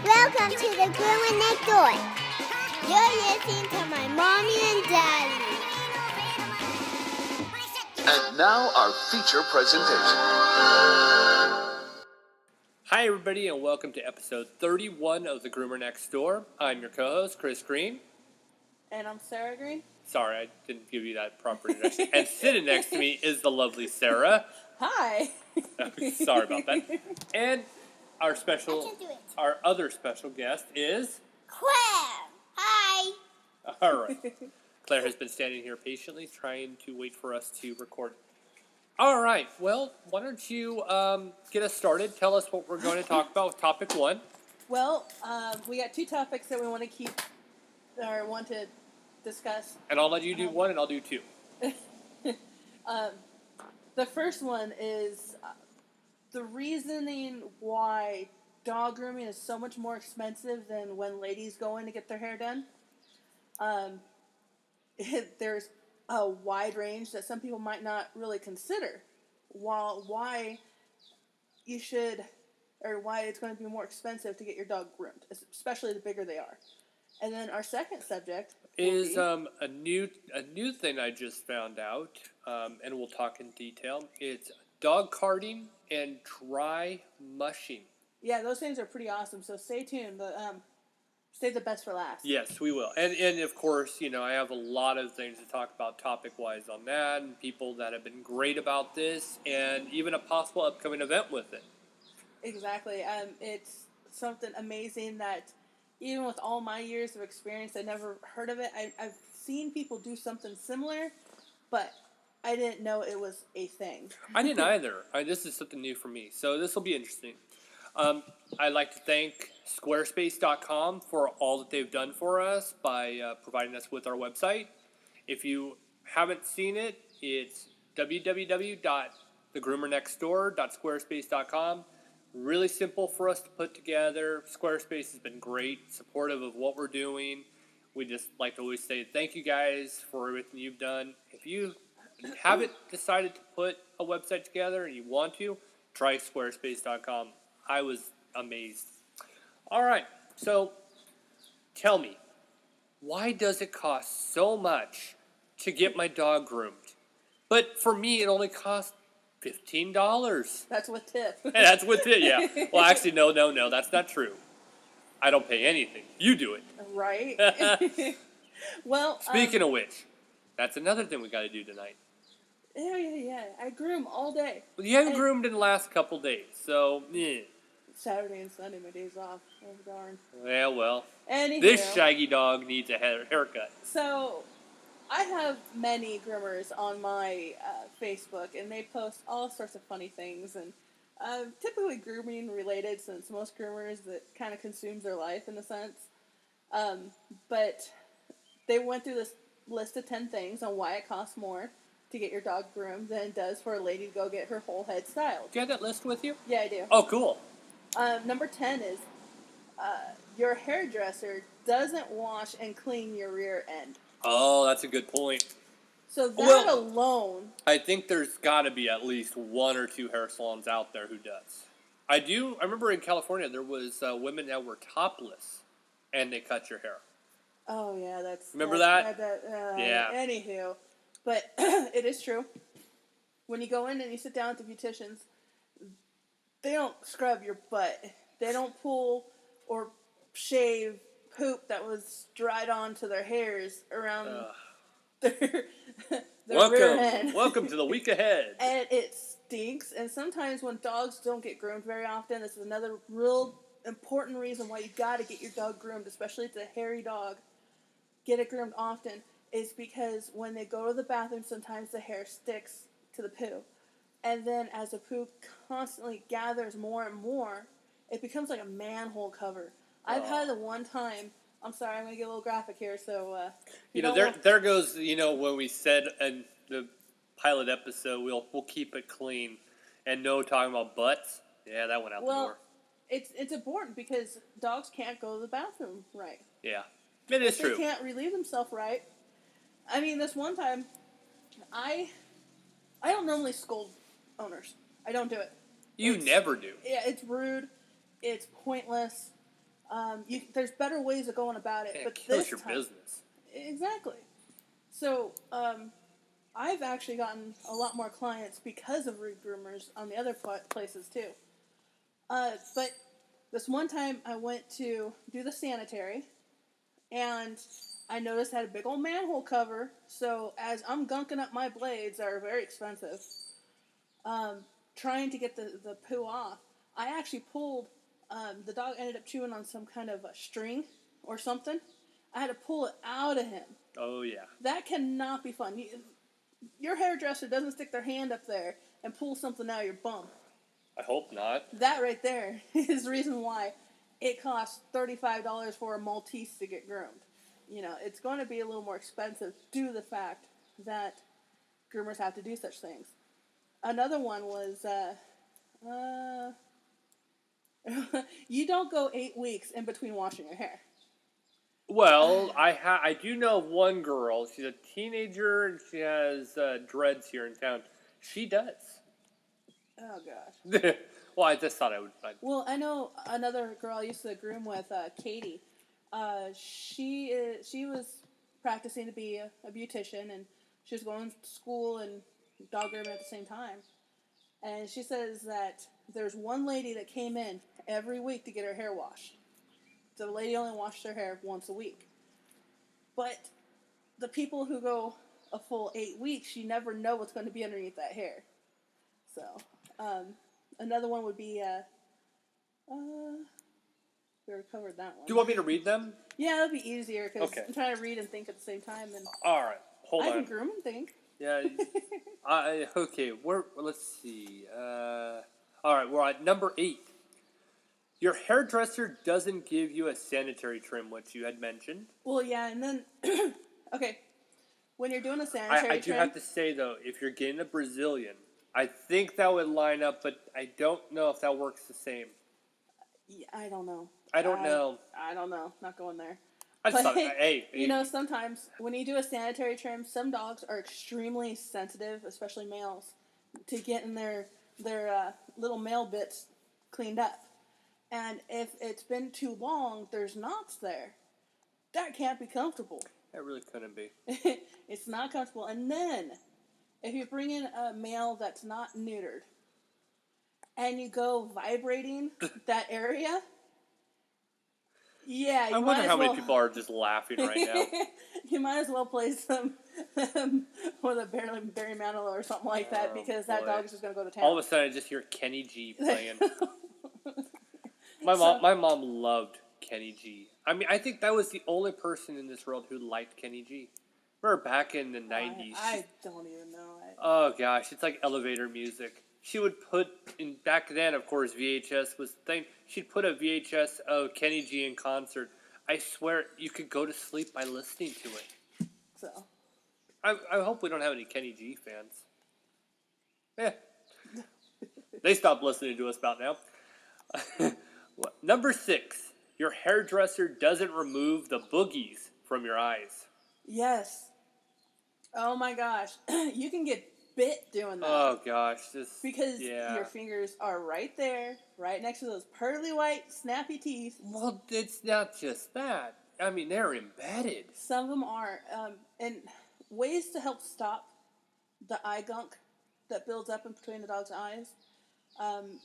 Welcome to the Groomer next door. You're listening to my mommy and daddy. And now our feature presentation. Hi everybody and welcome to episode 31 of the Groomer Next Door. I'm your co-host, Chris Green. And I'm Sarah Green. Sorry, I didn't give you that proper introduction. And sitting next to me is the lovely Sarah. Hi. Sorry about that. And our other special guest is... Claire. Hi. All right. Claire has been standing here patiently trying to wait for us to record. All right. Well, why don't you get us started? Tell us what we're going to talk about with topic one. Well, we got two topics that we want to discuss. And I'll let you do one and I'll do two. The first one is the reasoning why dog grooming is so much more expensive than when ladies go in to get their hair done. There's a wide range that some people might not really consider why it's going to be more expensive to get your dog groomed, especially the bigger they are. And then our second subject is a new thing I just found out, and we'll talk in detail. It's dog carding and dry mushing. Yeah, those things are pretty awesome. So stay tuned. Save the best for last. Yes, we will. And of course, I have a lot of things to talk about topic-wise on that, and people that have been great about this, and even a possible upcoming event with it. Exactly. It's something amazing that even with all my years of experience, I never heard of it. I've seen people do something similar, but I didn't know it was a thing. I didn't either. This is something new for me, so this will be interesting. I'd like to thank Squarespace.com for all that they've done for us by providing us with our website. If you haven't seen it, it's www.thegroomernextdoor.squarespace.com. Really simple for us to put together. Squarespace has been great, supportive of what we're doing. We just like to always say thank you guys for everything you've done. If you haven't decided to put a website together and you want to, try Squarespace.com. I was amazed. All right, so tell me, why does it cost so much to get my dog groomed? But for me, it only costs $15. That's with tip. That's with it, yeah. Well, actually, no, that's not true. I don't pay anything. You do it. Right? Well, Speaking of which, that's another thing we got to do tonight. Yeah. I groom all day. Well, you haven't groomed in the last couple days, so, Saturday and Sunday, my days off. Oh, darn. Yeah, well, Anywho, this shaggy dog needs a haircut. So, I have many groomers on my Facebook, and they post all sorts of funny things, and typically grooming related, since most groomers, that kind of consumes their life in a sense. But they went through this list of 10 things on why it costs more to get your dog groomed than it does for a lady to go get her whole head styled. Do you have that list with you? Yeah, I do. Oh, cool. Number 10 is your hairdresser doesn't wash and clean your rear end. Oh, that's a good point. So that alone... I think there's got to be at least one or two hair salons out there who does. I remember in California there was women that were topless and they cut your hair. Oh, yeah, that's... Remember that? Yeah. Anywho. But it is true. When you go in and you sit down at the beauticians, they don't scrub your butt. They don't pull or shave poop that was dried onto their hairs around their rear end. Welcome to the week ahead. And it stinks. And sometimes when dogs don't get groomed very often, this is another real important reason why you got to get your dog groomed, especially if it's a hairy dog. Get it groomed often, is because when they go to the bathroom, sometimes the hair sticks to the poo. And then as the poo constantly gathers more and more, it becomes like a manhole cover. I've had the one time... I'm sorry, I'm going to get a little graphic here, so... there goes, when we said in the pilot episode, we'll keep it clean, and no talking about butts. Yeah, that went out the door. It's important because dogs can't go to the bathroom right. Yeah, it is true. They can't relieve themselves right. I mean, this one time, I don't normally scold owners. I don't do it. You never do. Yeah, it's rude. It's pointless. There's better ways of going about it. Yeah, but it kills this your time, business. Exactly. So, I've actually gotten a lot more clients because of rude groomers on the other places too. But this one time I went to do the sanitary, and I noticed it had a big old manhole cover. So as I'm gunking up my blades that are very expensive, trying to get the poo off, I actually pulled. The dog ended up chewing on some kind of a string or something. I had to pull it out of him. Oh, yeah. That cannot be fun. Your hairdresser doesn't stick their hand up there and pull something out of your bum. I hope not. That right there is the reason why it costs $35 for a Maltese to get groomed. You know, it's going to be a little more expensive due to the fact that groomers have to do such things. Another one was, you don't go 8 weeks in between washing your hair. Well, I do know of one girl. She's a teenager and she has dreads here in town. She does. Oh, gosh. Well, I just thought I would. Well, I know another girl I used to groom with, Katie. She was practicing to be a beautician, and she was going to school and dog grooming at the same time. And she says that there's one lady that came in every week to get her hair washed. So the lady only washed her hair once a week. But the people who go a full 8 weeks, you never know what's going to be underneath that hair. So, another one would be, we already covered that one. Do you want me to read them? Yeah, that'd be easier because Okay. I'm trying to read and think at the same time. And All right. Hold I on. can groom and think. Yeah. Okay. Let's see. All right. We're at number 8. Your hairdresser doesn't give you a sanitary trim, which you had mentioned. Well, yeah, and then okay, when you're doing a sanitary I do trim, have to say though, if you're getting a Brazilian, I think that would line up, but I don't know if that works the same. yeah, I don't know. I don't know. I don't know. Not going there. I just But, thought, hey, you know, sometimes when you do a sanitary trim, some dogs are extremely sensitive, especially males, to getting their little male bits cleaned up. And if it's been too long, there's knots there. That can't be comfortable. that really couldn't be. It's not comfortable. And then, if you bring in a male that's not neutered, and you go vibrating that area, yeah, you I wonder how many well, people are just laughing right now. you might as well play some with a Barry Manilow or something like that, because that boy. dog is just going to go to town. All of a sudden, I just hear Kenny G playing. My mom loved Kenny G. I mean, I think that was the only person in this world who liked Kenny G. Remember back in the 90s? I don't even know. Oh gosh, it's like elevator music. She would put in back then, of course, VHS was the thing. She'd put a VHS of Kenny G in concert. I swear, you could go to sleep by listening to it. So I hope we don't have any Kenny G fans. They stopped listening to us about now. Number 6, your hairdresser doesn't remove the boogies from your eyes. yes. Oh my gosh, you can get bit doing that. Oh gosh, because yeah. your fingers are right there, right next to those pearly white, snappy teeth. Well, it's not just that. I mean, they're embedded. Some of them are. And ways to help stop the eye gunk that builds up in between the dog's eyes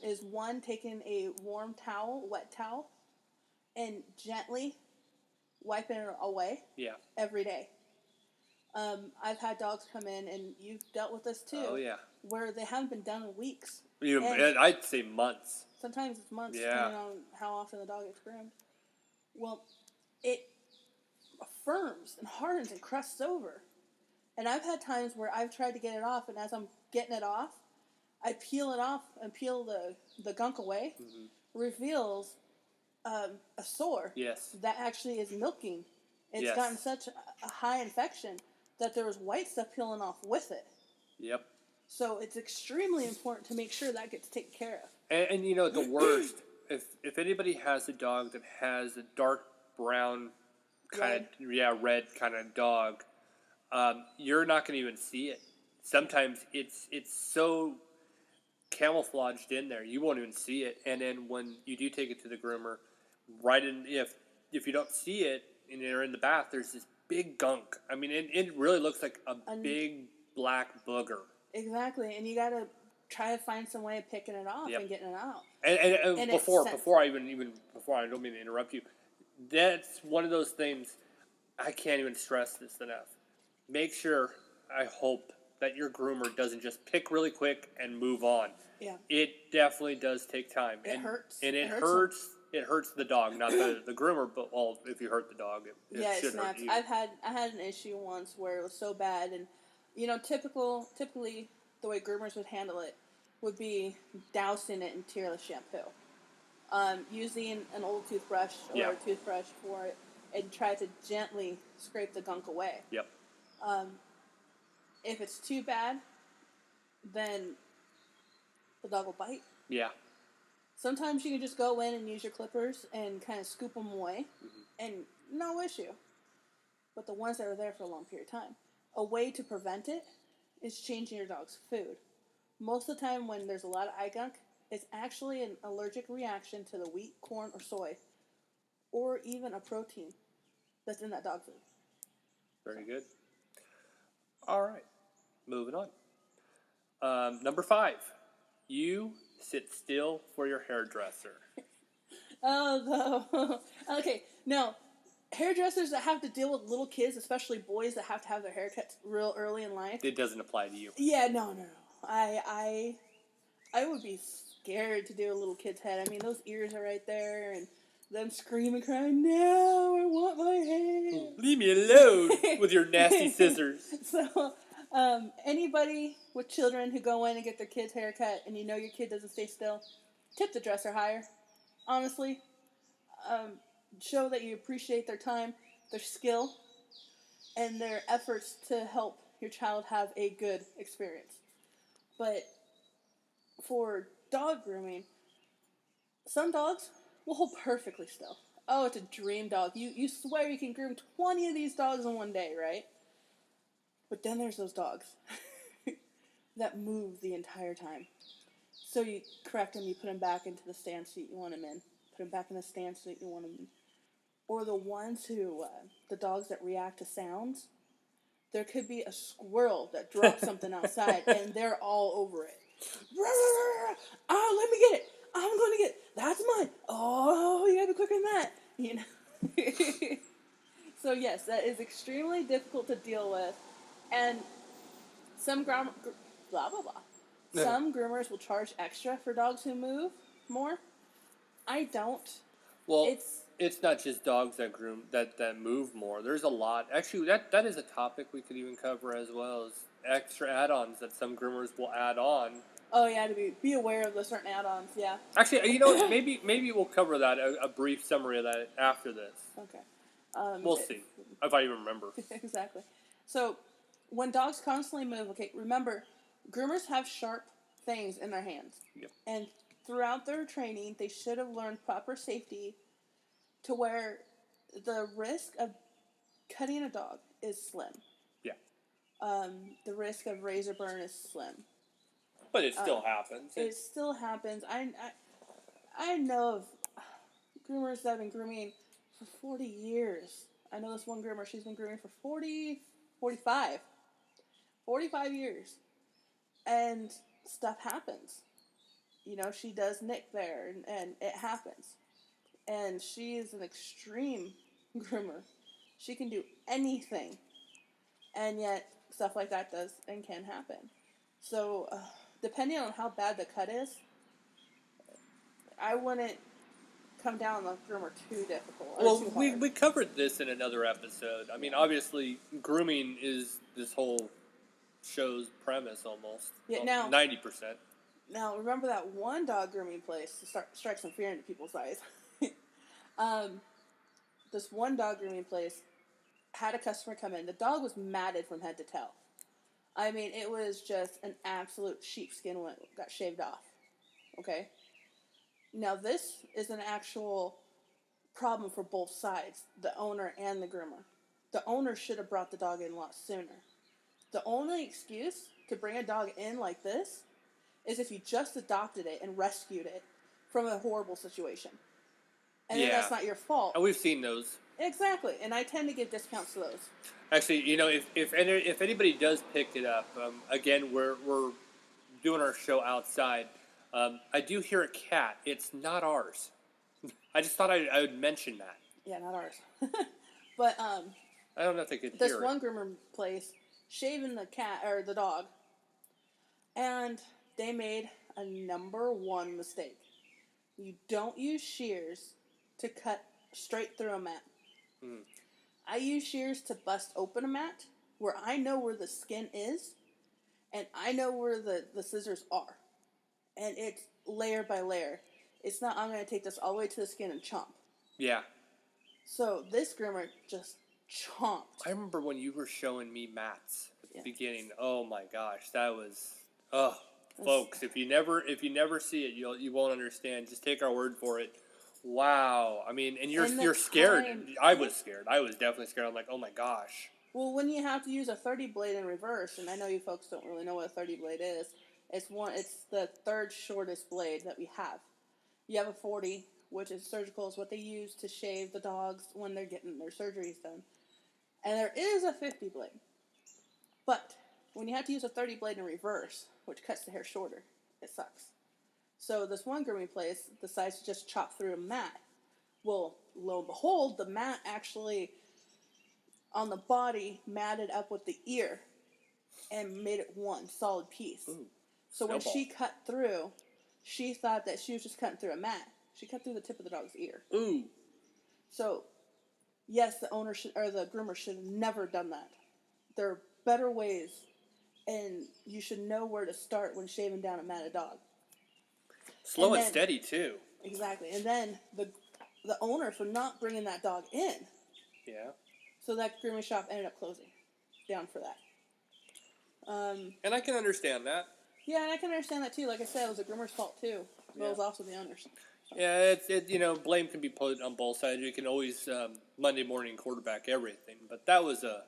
is one, taking a warm towel, wet towel, and gently wiping it away. Yeah. Every day. I've had dogs come in, and you've dealt with this too. Oh yeah. Where they haven't been done in weeks. I'd say months. Sometimes it's months, Yeah. depending on how often the dog gets groomed. Well, it firms and hardens and crusts over. And I've had times where I've tried to get it off, and as I'm getting it off, I peel it off and peel the gunk away, reveals a sore Yes. that actually is milking. It's Yes. gotten such a high infection that there was white stuff peeling off with it. Yep. So it's extremely important to make sure that gets taken care of. And you know, the worst, if anybody has a dog that has a dark brown kind of, red kind of dog, you're not going to even see it. Sometimes it's so camouflaged in there. You won't even see it. And then when you do take it to the groomer, right in if you don't see it and you're in the bath, there's this big gunk. I mean, it really looks like a big black booger. Exactly, and you gotta try to find some way of picking it off Yep. and getting it out. And before I I don't mean to interrupt you, that's one of those things I can't even stress this enough. Make sure, I hope, that your groomer doesn't just pick really quick and move on. Yeah. It definitely does take time. It hurts. And It hurts. It hurts the dog, not the groomer. But if you hurt the dog, it should hurt snaps. you. I had an issue once where it was so bad, and typically the way groomers would handle it would be dousing it in tearless shampoo, using an old toothbrush or a toothbrush for it, and try to gently scrape the gunk away. Yep. If it's too bad, then the dog will bite. Yeah. Sometimes you can just go in and use your clippers and kind of scoop them away, and no issue. But the ones that are there for a long period of time, a way to prevent it is changing your dog's food. Most of the time when there's a lot of eye gunk, it's actually an allergic reaction to the wheat, corn, or soy, or even a protein that's in that dog food. Very good. All right. Moving on. Number 5. You sit still for your hairdresser. Oh, no. Okay, no. Hairdressers that have to deal with little kids, especially boys that have to have their haircuts real early in life. It doesn't apply to you. Yeah, no. I would be scared to do a little kid's head. I mean, those ears are right there, and them screaming, crying, "No, I want my hair! Leave me alone with your nasty scissors." So, anybody with children who go in and get their kid's haircut, and you know your kid doesn't stay still, tip the dresser higher. Honestly, show that you appreciate their time, their skill, and their efforts to help your child have a good experience. But for dog grooming, some dogs will hold perfectly still. Oh, it's a dream dog. You swear you can groom 20 of these dogs in one day, right? But then there's those dogs that move the entire time. So you correct them, you put them back into the stance that you want them in. Put them back in the stance that you want them in. Or the ones who, the dogs that react to sounds. There could be a squirrel that drops something outside, and they're all over it. Oh, let me get it. I'm going to get it. That's mine. Oh, you gotta be quicker than that. You know. So yes, that is extremely difficult to deal with, and some blah blah blah. Yeah. Some groomers will charge extra for dogs who move more. I don't. Well, it's not just dogs that groom that move more. There's a lot. Actually, that is a topic we could even cover as well as extra add-ons that some groomers will add on. Oh yeah, to be aware of the certain add-ons. Yeah. Actually, you know, maybe we'll cover that a brief summary of that after this. Okay. We'll see if I even remember. Exactly. So when dogs constantly move, okay, remember, groomers have sharp things in their hands. Yep. And throughout their training, they should have learned proper safety to where the risk of cutting a dog is slim. Yeah. The risk of razor burn is slim. But it still happens. It still happens. I know of groomers that have been grooming for 40 years. I know this one groomer, she's been grooming for 45 years. And stuff happens. You know, she does nick there, and it happens. And she is an extreme groomer. She can do anything. And yet, stuff like that does and can happen. So, depending on how bad the cut is, I wouldn't come down on the groomer too difficult. Well, too hard. we covered this in another episode. I mean, obviously, grooming is this whole show's premise almost. Yeah, well, now 90%. Now, remember that one dog grooming place to strike some fear into people's eyes. This one dog grooming place had a customer come in. The dog was matted from head to tail. I mean, it was just an absolute sheepskin when it got shaved off. Okay? Now, this is an actual problem for both sides, the owner and the groomer. The owner should have brought the dog in a lot sooner. The only excuse to bring a dog in like this is if you just adopted it and rescued it from a horrible situation. And then Yeah. that's not your fault. And we've seen those. Exactly. And I tend to give discounts to those. Actually, you know, if anybody does pick it up, again, we're doing our show outside. I do hear a cat. It's not ours. I just thought I would mention that. Yeah, not ours. But I don't know if they could this hear one it. groomer place shaving the cat or the dog, and they made a number one mistake. You don't use shears to cut straight through a mat. Mm. I use shears to bust open a mat where I know where the skin is and I know where the scissors are. And it's layer by layer. It's not, I'm going to take this all the way to the skin and chomp. Yeah. So this groomer just chomped. I remember when you were showing me mats at the Yeah. beginning. Oh my gosh, that was folks. If you never see it, you won't understand. Just take our word for it. Wow. I mean, and you're scared. I was scared. I was definitely scared. I'm like, oh my gosh. Well, when you have to use a 30 blade in reverse, and I know you folks don't really know what a 30 blade is, it's the third shortest blade that we have. You have a 40, which is surgical, is what they use to shave the dogs when they're getting their surgeries done. And there is a 50 blade. But when you have to use a 30 blade in reverse, which cuts the hair shorter, it sucks. So this one grooming place decides to just chop through a mat. Well, lo and behold, the mat actually on the body matted up with the ear and made it one solid piece. Ooh, so when snowball. she cut through, she thought that she was just cutting through a mat. She cut through the tip of the dog's ear. Ooh. So, yes, the owner should, or the groomer should have never done that. There are better ways, and you should know where to start when shaving down a matted dog. Slow and then- steady too. Exactly. And then the owner for not bringing that dog in. Yeah. So that grooming shop ended up closing down for that. And I can understand that. Yeah, and I can understand that too. Like I said, it was the groomer's fault too. But it was also the owner's. Yeah, blame can be put on both sides. You can always Monday morning quarterback everything, but that was a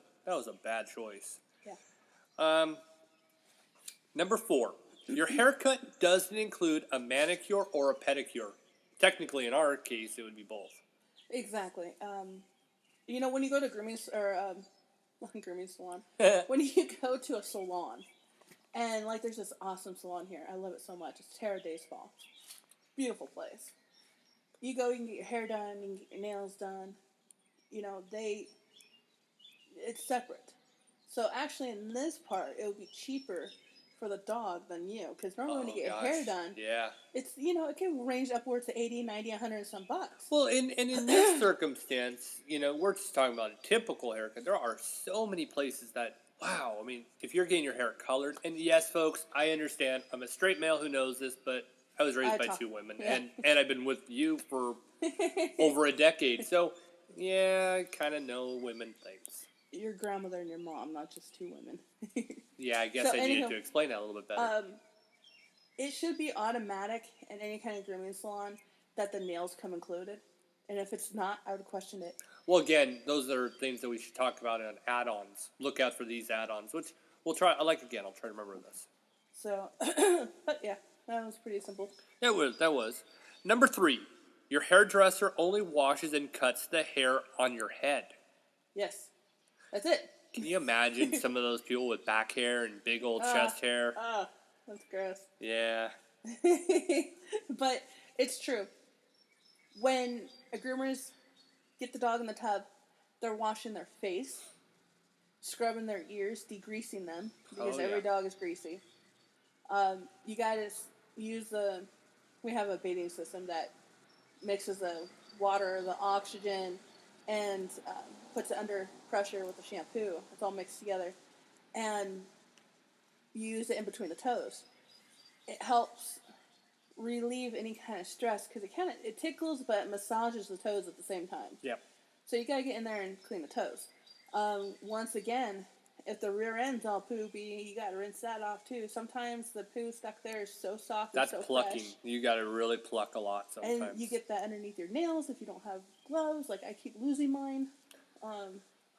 bad choice. Yeah. Number 4, your haircut doesn't include a manicure or a pedicure. Technically, in our case, it would be both. Exactly. When you go to grooming salon, when you go to a salon, and like there's this awesome salon here, I love it so much. It's Terra Day Spa. Beautiful place. You go, you can get your hair done, you can get your nails done. It's separate. So actually, in this part, it would be cheaper for the dog than you, because normally when you get your hair done, it's it can range upwards to 80, 90, 100 and some bucks. Well, in this circumstance, we're just talking about a typical haircut. There are so many places that, wow, I mean, if you're getting your hair colored, and yes, folks, I understand, I'm a straight male who knows this, but I was raised by 2 women, and I've been with you for over a decade, so yeah, I kind of know women things. Your grandmother and your mom, not just 2 women. Yeah, I guess I needed to explain that a little bit better. It should be automatic in any kind of grooming salon that the nails come included. And if it's not, I would question it. Well, again, those are things that we should talk about on add-ons. Look out for these add-ons, which we'll try. I'll try to remember this. So, but yeah, that was pretty simple. That was. Number 3, your hairdresser only washes and cuts the hair on your head. Yes. That's it. Can you imagine some of those people with back hair and big old chest hair? That's gross. Yeah. But it's true. When groomers get the dog in the tub, they're washing their face, scrubbing their ears, degreasing them, because every dog is greasy. You gotta use we have a bathing system that mixes the water, the oxygen, and puts it under pressure with the shampoo. It's all mixed together. And you use it in between the toes. It helps relieve any kind of stress because it tickles but it massages the toes at the same time. Yep. So you gotta get in there and clean the toes. Once again, if the rear end's all poopy, you gotta rinse that off too. Sometimes the poo stuck there is so soft and so That's plucking. fresh. You gotta really pluck a lot sometimes. And you get that underneath your nails if you don't have gloves. Like I keep losing mine.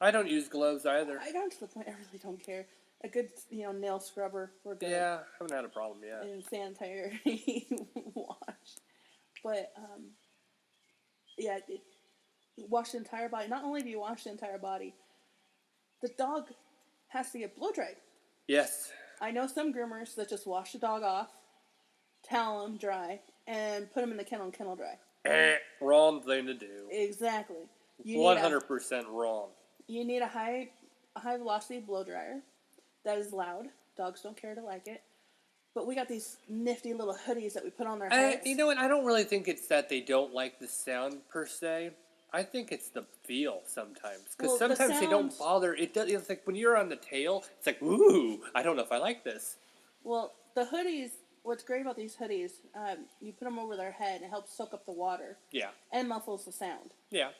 I don't use gloves either. I got to the point I really don't care. A good, nail scrubber. We're good. Yeah, haven't had a problem yet. And sanitary wash. But, yeah, wash the entire body. Not only do you wash the entire body, the dog has to get blow dried. Yes. I know some groomers that just wash the dog off, towel him dry, and put him in the kennel and kennel dry. Wrong thing to do. Exactly. 100% wrong. You need a high velocity blow dryer that is loud. Dogs don't care to like it. But we got these nifty little hoodies that we put on their heads. You know what? I don't really think it's that they don't like the sound per se. I think it's the feel sometimes. Because sometimes they don't bother. It's like when you're on the tail, it's like, ooh, I don't know if I like this. Well, the hoodies, what's great about these hoodies, you put them over their head and it helps soak up the water. Yeah. And muffles the sound. Yeah.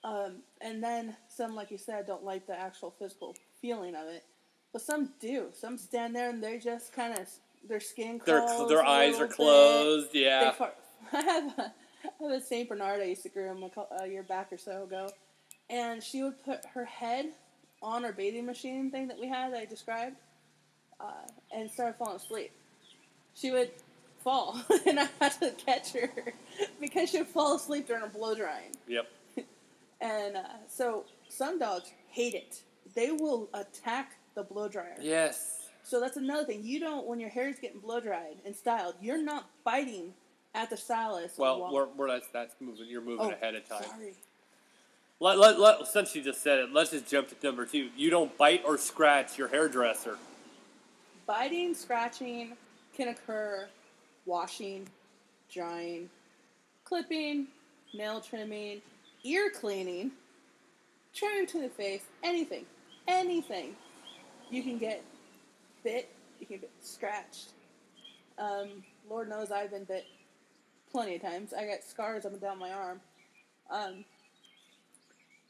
And then some, like you said, don't like the actual physical feeling of it. But some do. Some stand there and they just kind of, their skin closed. Their eyes are closed, yeah. I have a St. Bernard I used to groom a year back or so ago. And she would put her head on her bathing machine thing that we had that I described and started falling asleep. She would fall, and I had to catch her because she would fall asleep during a blow drying. Yep. And so some dogs hate it. They will attack the blow dryer. Yes. So that's another thing. You don't, when your hair is getting blow dried and styled, you're not biting at the stylist. Well, that's moving. You're moving ahead of time. Sorry. Since you just said it, let's just jump to number 2. You don't bite or scratch your hairdresser. Biting, scratching can occur washing, drying, clipping, nail trimming, ear cleaning, trimming to the face, anything. You can get bit, you can get scratched. Lord knows I've been bit plenty of times. I got scars up and down my arm.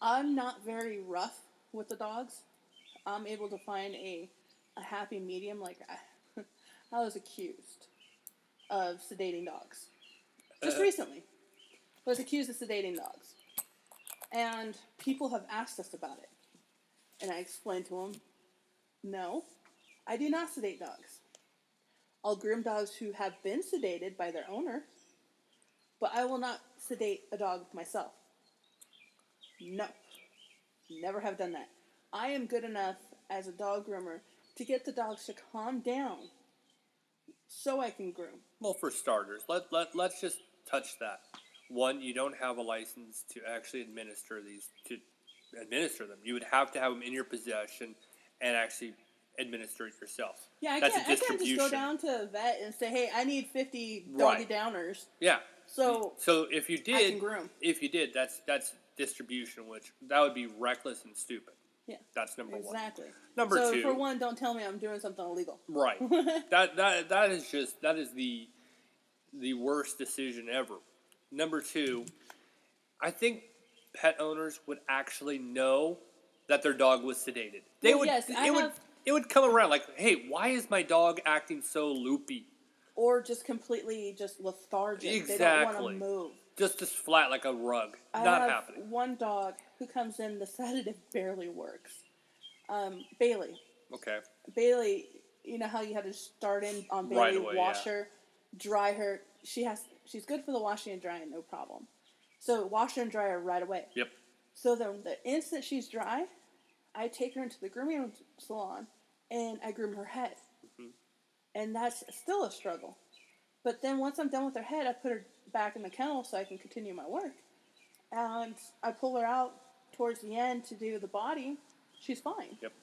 I'm not very rough with the dogs. I'm able to find a happy medium. Like I was accused of sedating dogs. Just recently. I was accused of sedating dogs. And people have asked us about it. And I explained to them, no, I do not sedate dogs. I'll groom dogs who have been sedated by their owner, but I will not sedate a dog myself. No. Never have done that. I am good enough as a dog groomer to get the dogs to calm down so I can groom. Well, for starters, let's just touch that. One, you don't have a license to actually administer them. You would have to have them in your possession and actually administer it yourself. Yeah, I can't just go down to a vet and say, hey, I need 50 doggy downers. Yeah. So if you did, I can groom. That's distribution, which that would be reckless and stupid. Yeah. That's number one. Exactly. Number 2. So for one, don't tell me I'm doing something illegal. Right. that is the worst decision ever. Number 2, I think pet owners would actually know that their dog was sedated. It would come around like, hey, why is my dog acting so loopy? Or just completely lethargic. Exactly. They don't want to move. Just flat like a rug. I Not have happening. one dog who comes in, the sedative barely works. Bailey. Okay. Bailey, you know how you had to start in on Bailey, Right away, wash her, dry her. She's good for the washing and drying, no problem. So wash her and dry her right away. Yep. So the instant she's dry, I take her into the grooming salon and I groom her head. Mm-hmm. And that's still a struggle. But then once I'm done with her head, I put her back in the kennel so I can continue my work. And I pull her out towards the end to do the body. She's fine. Yep.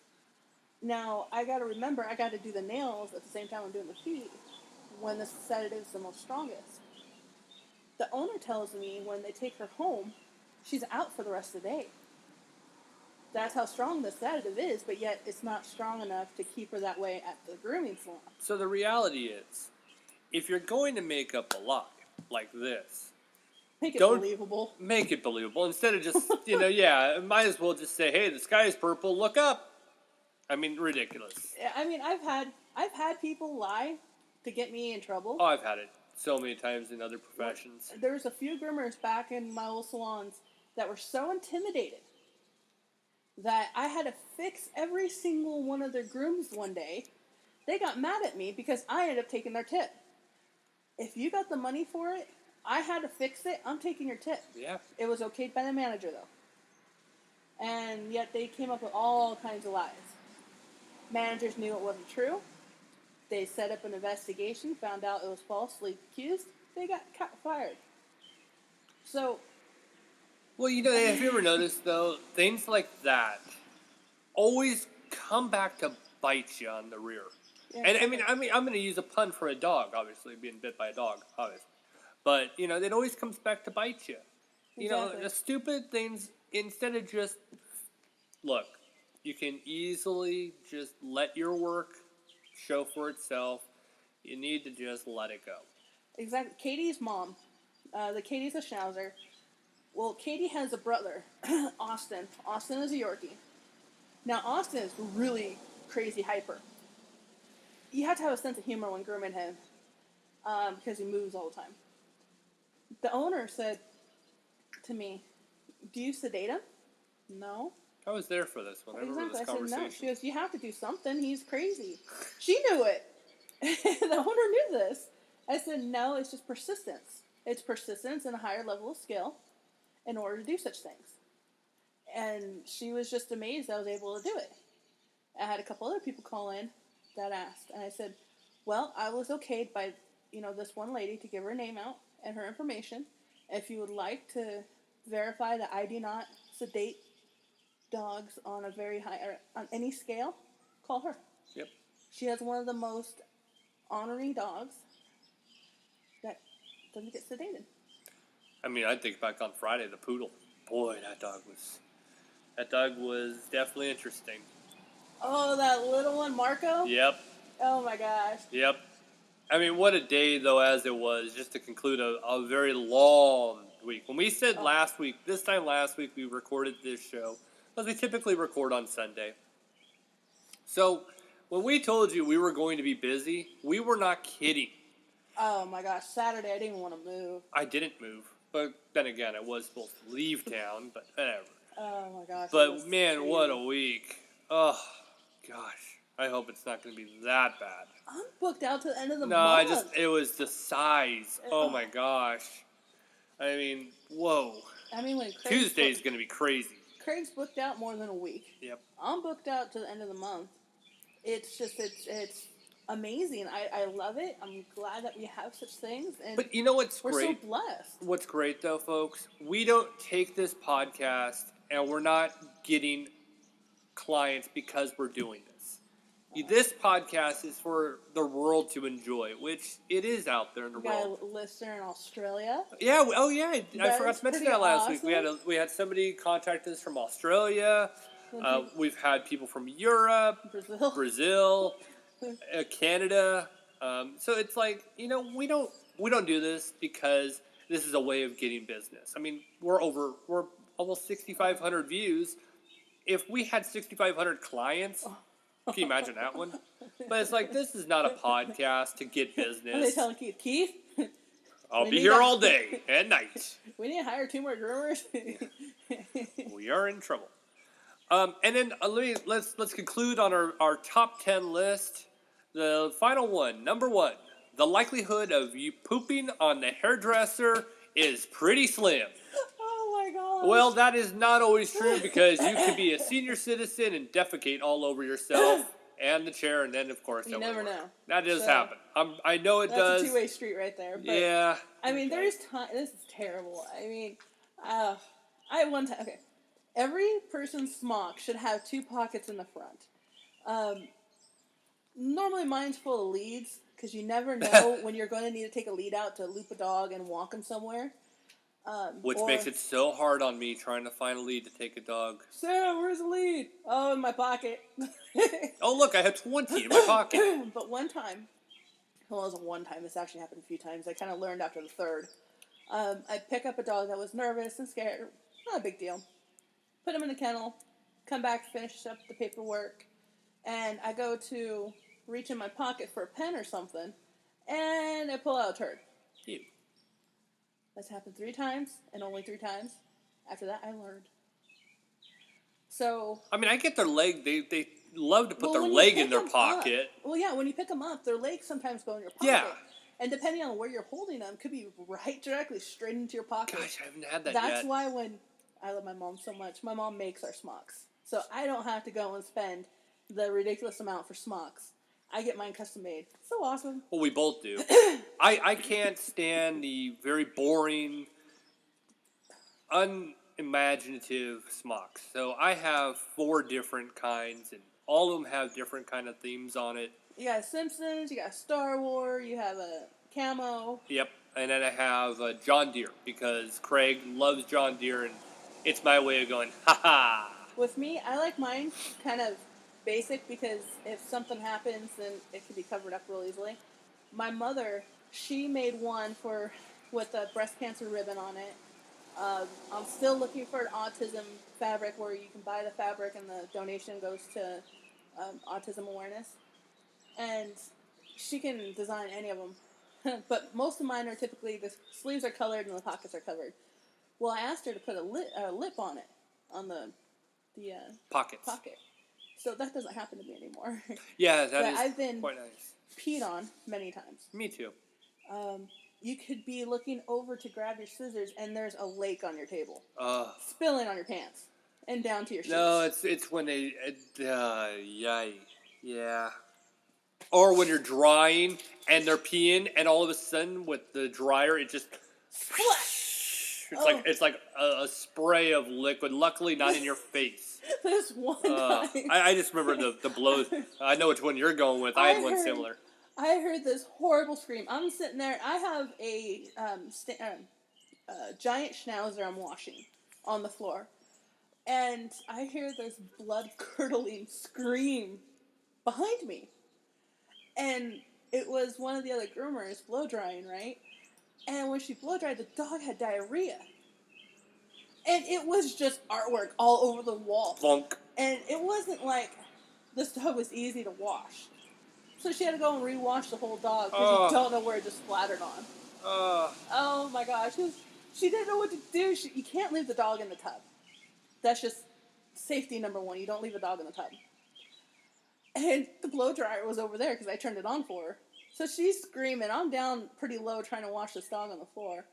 Now, I got to remember, I got to do the nails at the same time I'm doing the feet when the sedative is the most strongest. The owner tells me when they take her home, she's out for the rest of the day. That's how strong the sedative is, but yet it's not strong enough to keep her that way at the grooming salon. So the reality is, if you're going to make up a lie like this, Make it believable. Make it believable. Instead of just, might as well just say, hey, the sky is purple, look up. I mean, ridiculous. I mean, I've had people lie to get me in trouble. Oh, I've had it so many times in other professions. There was a few groomers back in my old salons that were so intimidated that I had to fix every single one of their grooms one day. They got mad at me because I ended up taking their tip. If you got the money for it, I had to fix it, I'm taking your tip. Yeah. It was okayed by the manager, though. And yet they came up with all kinds of lies. Managers knew it wasn't true. They set up an investigation, found out it was falsely accused. They got fired. So, Well, have you ever noticed though, things like that always come back to bite you on the rear. yeah, And I'm going to use a pun for a dog, obviously being bit by a dog, obviously. But it always comes back to bite you. Exactly. The stupid things. Instead of just look, you can easily just let your work show for itself. You need to just let it go. Exactly. Katie's mom, Katie's a Schnauzer. Well, Katie has a brother, Austin. Austin is a Yorkie. Now, Austin is really crazy hyper. You have to have a sense of humor when grooming him because he moves all the time. The owner said to me, "Do you sedate him?" No. I was there for this one. I remember Exactly. this I said conversation. no. She goes, "You have to do something. He's crazy." She knew it. The owner knew this. I said, "No, it's just persistence. It's persistence and a higher level of skill in order to do such things." And she was just amazed I was able to do it. I had a couple other people call in that asked, and I said, "Well, I was okayed by this one lady to give her name out and her information. If you would like to verify that I do not sedate dogs on a very high or on any scale, call her. Yep. She has one of the most honoring dogs that doesn't get sedated." I mean, I think back on Friday, the poodle. Boy, that dog was definitely interesting. Oh, that little one, Marco? Yep. Oh my gosh. Yep. I mean, what a day, though, as it was, just to conclude a very long week. When we said this time last week, we recorded this show, because we typically record on Sunday. So, when we told you we were going to be busy, we were not kidding. Oh my gosh, Saturday I didn't even want to move. I didn't move. But then again, I was supposed to leave town, but whatever. Oh my gosh. But man, what a week. Oh, gosh. I hope it's not going to be that bad. I'm booked out to the end of the No, month. it was the size. Oh my gosh. I mean, whoa. I mean, when Tuesday's going to be crazy. Craig's booked out more than a week. Yep. I'm booked out to the end of the month. It's just, it's amazing. I love it. I'm glad that we have such things. And but you know what's we're great? so blessed. What's great, though, folks, we don't take this podcast and we're not getting clients because we're doing this. This podcast is for the world to enjoy, which it is out there in the We got world. a listener in Australia. Yeah. Oh, yeah. I forgot to mention pretty that last week. awesome. We had somebody contact us from Australia. We've had people from Europe, Brazil, Canada. So it's like we don't do this because this is a way of getting business. I mean, we're almost 6,500 views. If we had 6,500 clients. Can you imagine that one? But it's like, this is not a podcast to get business. What are they telling Keith? I'll be here all day and night. We need to hire 2 more groomers. We are in trouble. And then let's conclude on our top 10 list. The final one, number 1. The likelihood of you pooping on the hairdresser is pretty slim. Oh my gosh. Well, that is not always true because you could be a senior citizen and defecate all over yourself and the chair, and then, of course, you never know. That does happen. I know it does. That's a 2-way street right there. But, yeah. I mean, there's time. This is terrible. I mean, I had one time. Okay. Every person's smock should have 2 pockets in the front. Normally, mine's full of leads because you never know when you're going to need to take a lead out to loop a dog and walk him somewhere. Which makes it so hard on me trying to find a lead to take a dog. Sarah, where's the lead? Oh, in my pocket. Oh, look, I have 20 in my pocket. But one time, well, it wasn't one time. This actually happened a few times. I kind of learned after the third. I pick up a dog that was nervous and scared. Not a big deal. Put him in the kennel. Come back, finish up the paperwork. And I go to reach in my pocket for a pen or something. And I pull out a turd. Ew. That's happened 3 times, and only 3 times. After that, I learned. So, I mean, I get their leg. They love to put their when you leg pick in their 'em up- pocket. well, yeah, when you pick them up, their legs sometimes go in your pocket. Yeah. And depending on where you're holding them, could be right directly straight into your pocket. Gosh, I haven't had that That's yet. why when I love my mom so much, my mom makes our smocks. So I don't have to go and spend the ridiculous amount for smocks. I get mine custom made. So awesome. Well, we both do. I can't stand the very boring, unimaginative smocks. So I have 4 different kinds, and all of them have different kind of themes on it. You got Simpsons, you got Star Wars, you have a camo. Yep, and then I have John Deere because Craig loves John Deere, and it's my way of going, ha ha. With me, I like mine kind of basic because if something happens, then it can be covered up real easily. My mother, she made one with a breast cancer ribbon on it. I'm still looking for an autism fabric where you can buy the fabric and the donation goes to autism awareness. And she can design any of them. But most of mine are typically, the sleeves are colored and the pockets are covered. Well, I asked her to put a lip on it, on the Pockets. pocket. So that doesn't happen to me anymore. Yeah, that But is I've been quite nice. peed on many times. Me too. You could be looking over to grab your scissors and there's a lake on your table. Uh, Spilling on your pants. And down to your shoes. no, it's when they, yay, yeah. Or when you're drying and they're peeing, and all of a sudden with the dryer, it just Splash! it's like a spray of liquid. Luckily, not in your face. This one time. I just remember the blows. I know which one you're going with. I had one similar. I heard this horrible scream. I'm sitting there. I have a giant schnauzer I'm washing on the floor. And I hear this blood-curdling scream behind me. And it was one of the other groomers blow-drying, right? And when she blow-dried, the dog had diarrhea. And it was just artwork all over the wall. Funk. And it wasn't like this dog was easy to wash. So she had to go and rewash the whole dog because you don't know where it just splattered on. Oh my gosh. She didn't know what to do. You can't leave the dog in the tub. That's just safety number 1. You don't leave a dog in the tub. And the blow dryer was over there because I turned it on for her. So she's screaming. I'm down pretty low trying to wash this dog on the floor.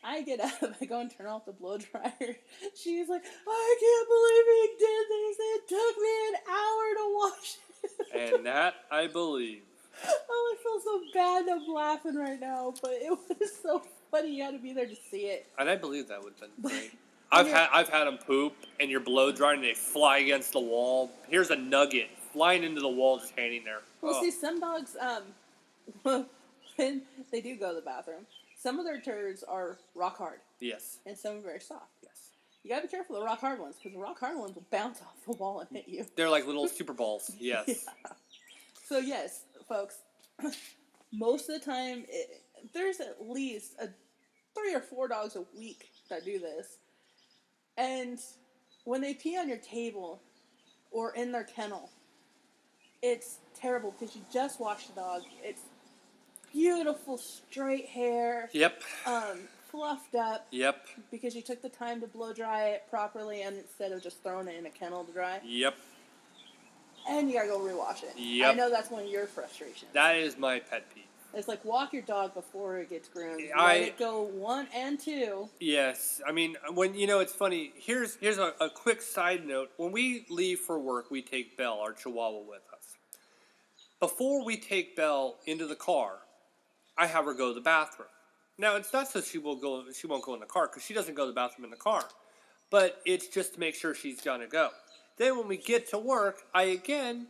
I get up, I go and turn off the blow dryer. She's like, I can't believe he did this. It took me an hour to wash it. And that I believe. Oh, I feel so bad. I'm laughing right now, but it was so funny. You had to be there to see it. And I believe that would have been great. I've had them poop, and you're blow drying, and they fly against the wall. Here's a nugget flying into the wall, just hanging there. Well, see, some dogs, when they do go to the bathroom, some of their turds are rock hard. Yes. And some are very soft. Yes. You gotta be careful of the rock hard ones, because the rock hard ones will bounce off the wall and hit you. They're like little super balls. Yes. Yeah. So yes, folks, most of the time, there's at least 3 or 4 dogs a week that do this. And when they pee on your table or in their kennel, it's terrible because you just washed the dog. It's beautiful straight hair. Yep. Fluffed up. Yep. Because you took the time to blow dry it properly and instead of just throwing it in a kennel to dry. Yep. And you gotta go rewash it. Yep. I know that's one of your frustrations. That is my pet peeve. It's like walk your dog before it gets groomed. I- Let it go 1 and 2. Yes, I mean, when it's funny. Here's a quick side note. When we leave for work, we take Belle, our Chihuahua, with us. Before we take Belle into the car, I have her go to the bathroom. Now, it's not so she won't go in the car because she doesn't go to the bathroom in the car, but it's just to make sure she's gonna go. Then when we get to work, I again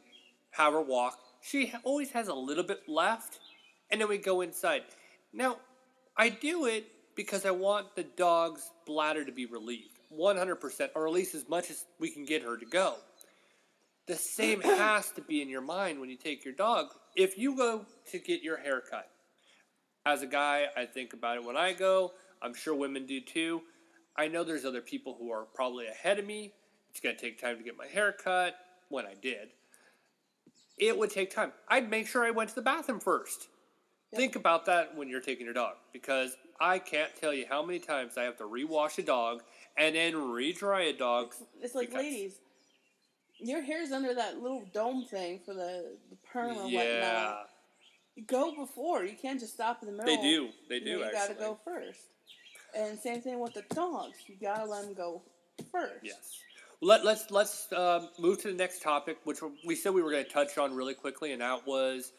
have her walk. She always has a little bit left. And then we go inside. Now, I do it because I want the dog's bladder to be relieved. 100%, or at least as much as we can get her to go. The same has to be in your mind when you take your dog. If you go to get your hair cut, as a guy, I think about it when I go. I'm sure women do too. I know there's other people who are probably ahead of me. It's going to take time to get my hair cut, when I did. It would take time. I'd make sure I went to the bathroom first. Think about that when you're taking your dog, because I can't tell you how many times I have to rewash a dog and then re-dry a dog. It's like, because- ladies, your hair's under that little dome thing for the perm or Yeah, whatnot. Go before. You can't just stop in the middle. they do. They You do, know, you actually. gotta go first. And same thing with the dogs. You gotta let them go first. Yes. Let's move to the next topic, which we said we were going to touch on really quickly, and that was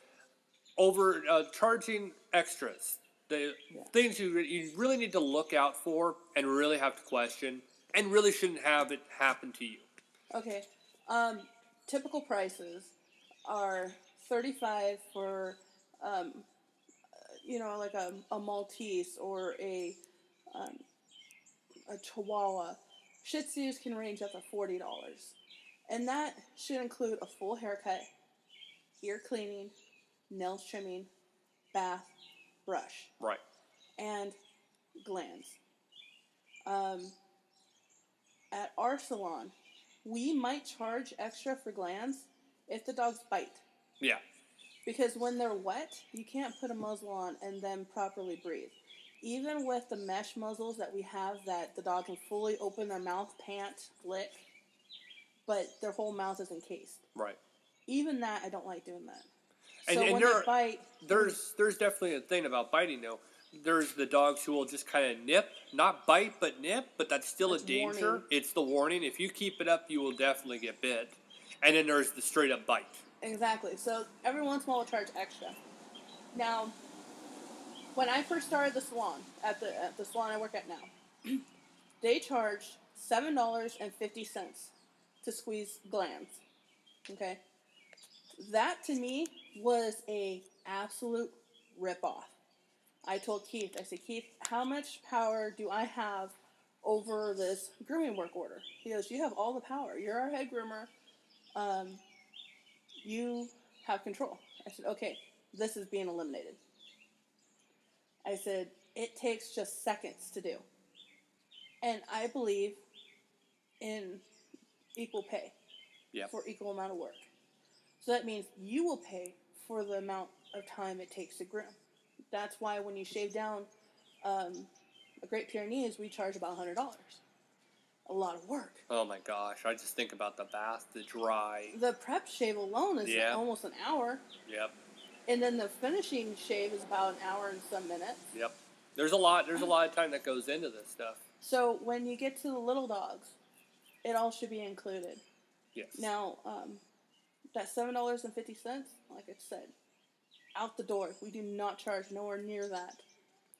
charging extras. The things you really need to look out for and really have to question, and really shouldn't have it happen to you. Okay. Typical prices are $35 for, like a Maltese or a Chihuahua. Shih Tzus can range up to $40. And that should include a full haircut, ear cleaning, nails trimming, bath, brush, Right. and glands. At our salon, we might charge extra for glands if the dogs bite. Yeah. Because when they're wet, you can't put a muzzle on and then properly breathe. Even with the mesh muzzles that we have that the dog can fully open their mouth, pant, lick, but their whole mouth is encased. Right. Even that, I don't like doing that. And, So and when there, they bite... there's definitely a thing about biting, though. There's the dogs who will just kind of nip, not bite, but nip, but that's still That's a danger. warning. It's the warning. If you keep it up, you will definitely get bit. And then there's the straight up bite. Exactly. So every once in a while we'll charge extra. Now, when I first started the salon, at the salon I work at now, they charged $7.50 to squeeze glands. Okay? That to me was a absolute ripoff. I told Keith, I said, Keith, how much power do I have over this grooming work order? He goes, you have all the power. You're our head groomer. You have control. I said, okay, this is being eliminated. I said, it takes just seconds to do. And I believe in equal pay for equal amount of work. So that means you will pay for the amount of time it takes to groom. That's why when you shave down a Great Pyrenees, we charge about $100. A lot of work. Oh my gosh, I just think about the bath, the dry. The prep shave alone is almost an hour. Yep. And then the finishing shave is about an hour and some minutes. Yep. There's a lot of time that goes into this stuff. So when you get to the little dogs, it all should be included. Yes. Now, that $7.50, like I said, out the door. We do not charge nowhere near that.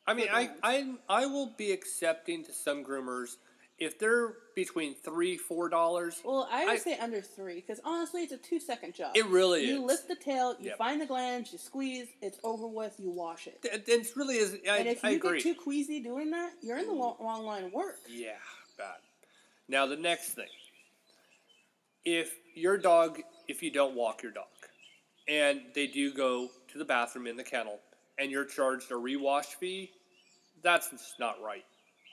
I mean, I will be accepting to some groomers if they're between $3-4. Well, I would say under $3 because honestly, it's a 2-second job. It really is. You lift the tail, you find the glands, you squeeze, it's over with. You wash it. It really is. And if you agree. get too queasy doing that, you're in the wrong line of work. Yeah, bad. Now the next thing, if you don't walk your dog, and they do go to the bathroom in the kennel, and you're charged a rewash fee, that's just not right.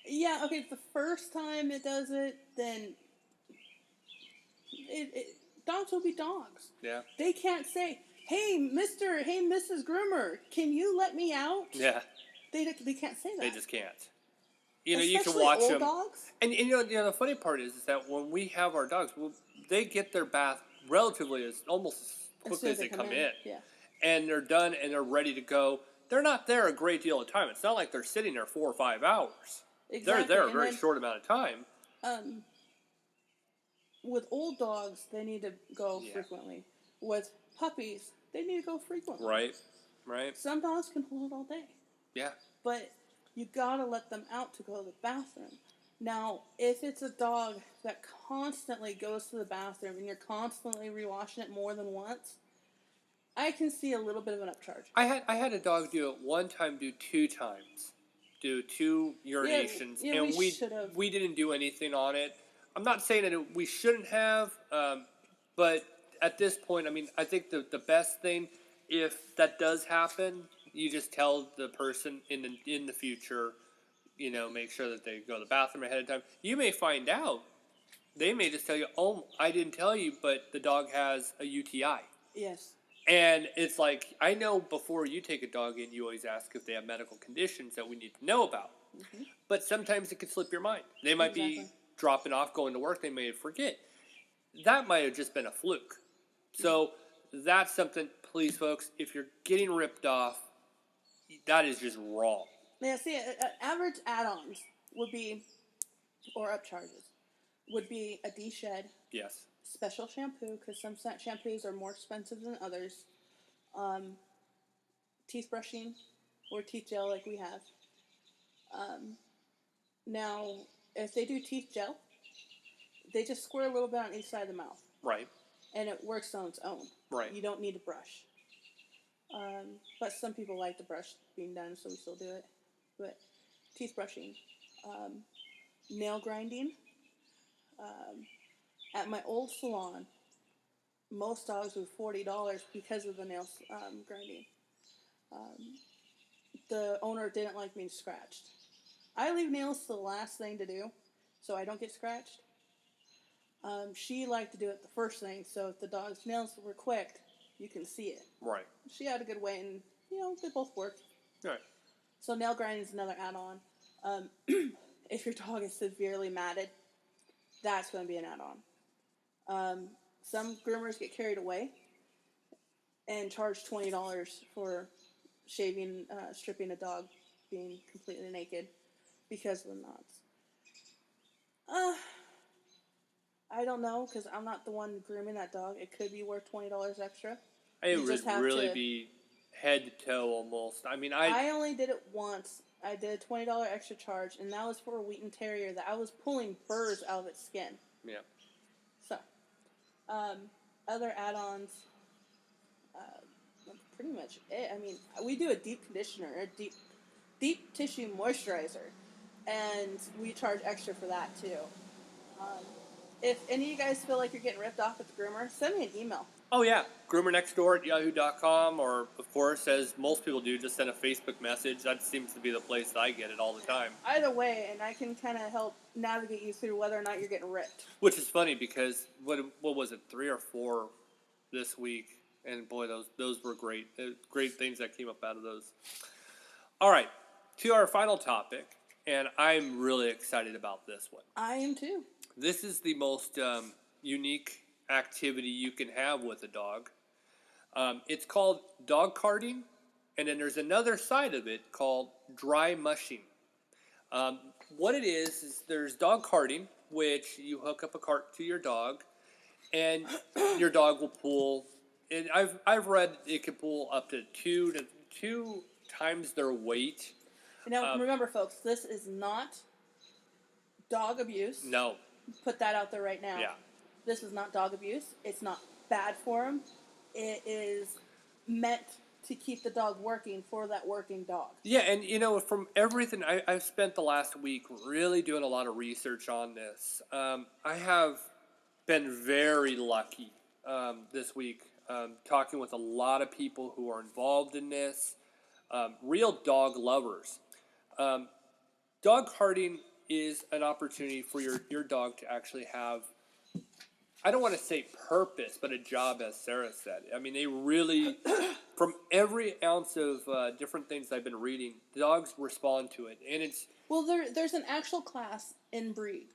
Yeah, okay, the first time it does it, then dogs will be dogs. Yeah. They can't say, hey, Mrs. Groomer, can you let me out? Yeah. They can't say that. They just can't. You Especially can watch old them. dogs. And the funny part is that when we have our dogs, they get their bath relatively almost as quickly as they come in. Yeah. And they're done and they're ready to go. They're not there a great deal of time. It's not like they're sitting there 4 or 5 hours. Exactly. They're there a very short amount of time. With old dogs, they need to go frequently. With puppies, they need to go frequently. Right. Some dogs can hold it all day. Yeah. But you gotta let them out to go to the bathroom. Now, if it's a dog that constantly goes to the bathroom and you're constantly rewashing it more than once, I can see a little bit of an upcharge. I had a dog do it one time, do 2 times. Do 2 urinations, and we didn't do anything on it. I'm not saying that we shouldn't have, but at this point, I mean, I think the best thing, if that does happen, you just tell the person in the future, make sure that they go to the bathroom ahead of time. You may find out. They may just tell you, oh, I didn't tell you, but the dog has a UTI. Yes. And it's like, I know before you take a dog in, you always ask if they have medical conditions that we need to know about. Mm-hmm. But sometimes it could slip your mind. They might be dropping off, going to work. They may forget. That might have just been a fluke. So that's something, please, folks, if you're getting ripped off, that is just wrong. Yeah, see, average add-ons would be, or upcharges, would be a de-shed, Yes. special shampoo, because some shampoos are more expensive than others, teeth brushing, or teeth gel like we have. Now, if they do teeth gel, they just squirt a little bit on each side of the mouth. Right. And it works on its own. Right. You don't need to brush. But some people like the brush being done, so we still do it. But teeth brushing, nail grinding. At my old salon, most dogs were $40 because of the nail grinding. The owner didn't like being scratched. I leave nails to the last thing to do, so I don't get scratched. She liked to do it the first thing, so if the dog's nails were quick, you can see it. Right. She had a good way, and they both worked. Right. So nail grinding is another add-on. If your dog is severely matted, that's going to be an add-on. Some groomers get carried away and charge $20 for shaving, stripping a dog being completely naked because of the knots. I don't know, because I'm not the one grooming that dog. It could be worth $20 extra. It would really be head to toe almost. I mean, I only did it once. I did a $20 extra charge, and that was for a Wheaten Terrier that I was pulling burrs out of its skin. Yeah. So, other add-ons, pretty much it. I mean, we do a deep conditioner, a deep tissue moisturizer, and we charge extra for that too. If any of you guys feel like you're getting ripped off at the groomer, send me an email. Oh, yeah. GroomerNextDoor@yahoo.com, or, of course, as most people do, just send a Facebook message. That seems to be the place that I get it all the time. Either way, and I can kind of help navigate you through whether or not you're getting ripped. Which is funny because, what was it, 3 or 4 this week? And, boy, those were great. Great things that came up out of those. All right, to our final topic, and I'm really excited about this one. I am too. This is the most unique activity you can have with a dog. It's called dog carting, and then there's another side of it called dry mushing. What it is there's dog carting, which you hook up a cart to your dog, and your dog will pull. And I've read it can pull up to two times their weight. Now, remember, folks, this is not dog abuse. No. Put that out there right now. Yeah. This is not dog abuse. It's not bad for them. It is meant to keep the dog working for that working dog. Yeah, and from everything, I've spent the last week really doing a lot of research on this. I have been very lucky this week, talking with a lot of people who are involved in this, real dog lovers. Dog carting is an opportunity for your dog to actually have, I don't want to say purpose, but a job, as Sarah said. I mean, they really, from every ounce of different things I've been reading, dogs respond to it. And it's... Well, there's an actual class in breed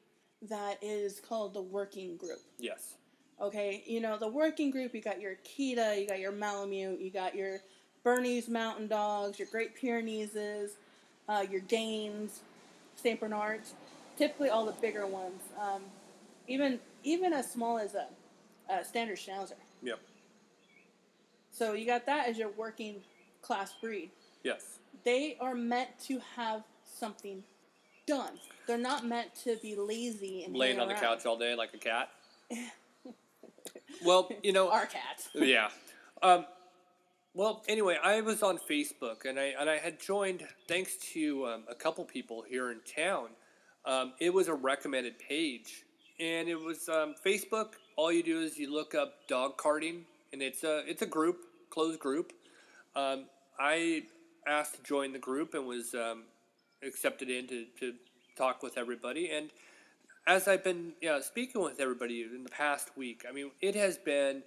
that is called the working group. Yes. Okay, the working group, you got your Akita, you got your Malamute, you got your Bernese Mountain Dogs, your Great Pyreneeses, your Danes, St. Bernards, typically all the bigger ones. Even as small as a standard Schnauzer. Yep. So you got that as your working class breed. Yes. They are meant to have something done. They're not meant to be lazy and laying on around. The couch all day like a cat. Well, our cat. Yeah. Well, anyway, I was on Facebook, and I had joined thanks to a couple people here in town. It was a recommended page, and it was Facebook. All you do is you look up dog carting, and it's a group, closed group. I asked to join the group and was accepted in to talk with everybody. And as I've been speaking with everybody in the past week, I mean, it has been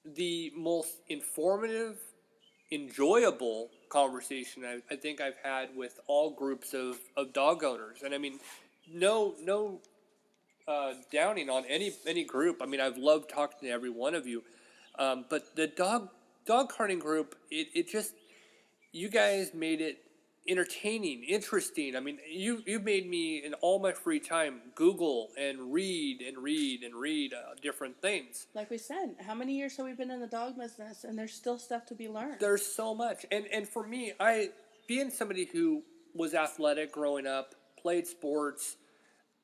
the most informative, enjoyable conversation I think I've had with all groups of dog owners. And I mean, no downing on any group. I mean, I've loved talking to every one of you. But the dog carting group, it just, you guys made it entertaining, interesting. I mean, you made me in all my free time Google and read different things. Like we said, how many years have we been in the dog business, and there's still stuff to be learned. There's so much, and for me, being somebody who was athletic growing up, played sports,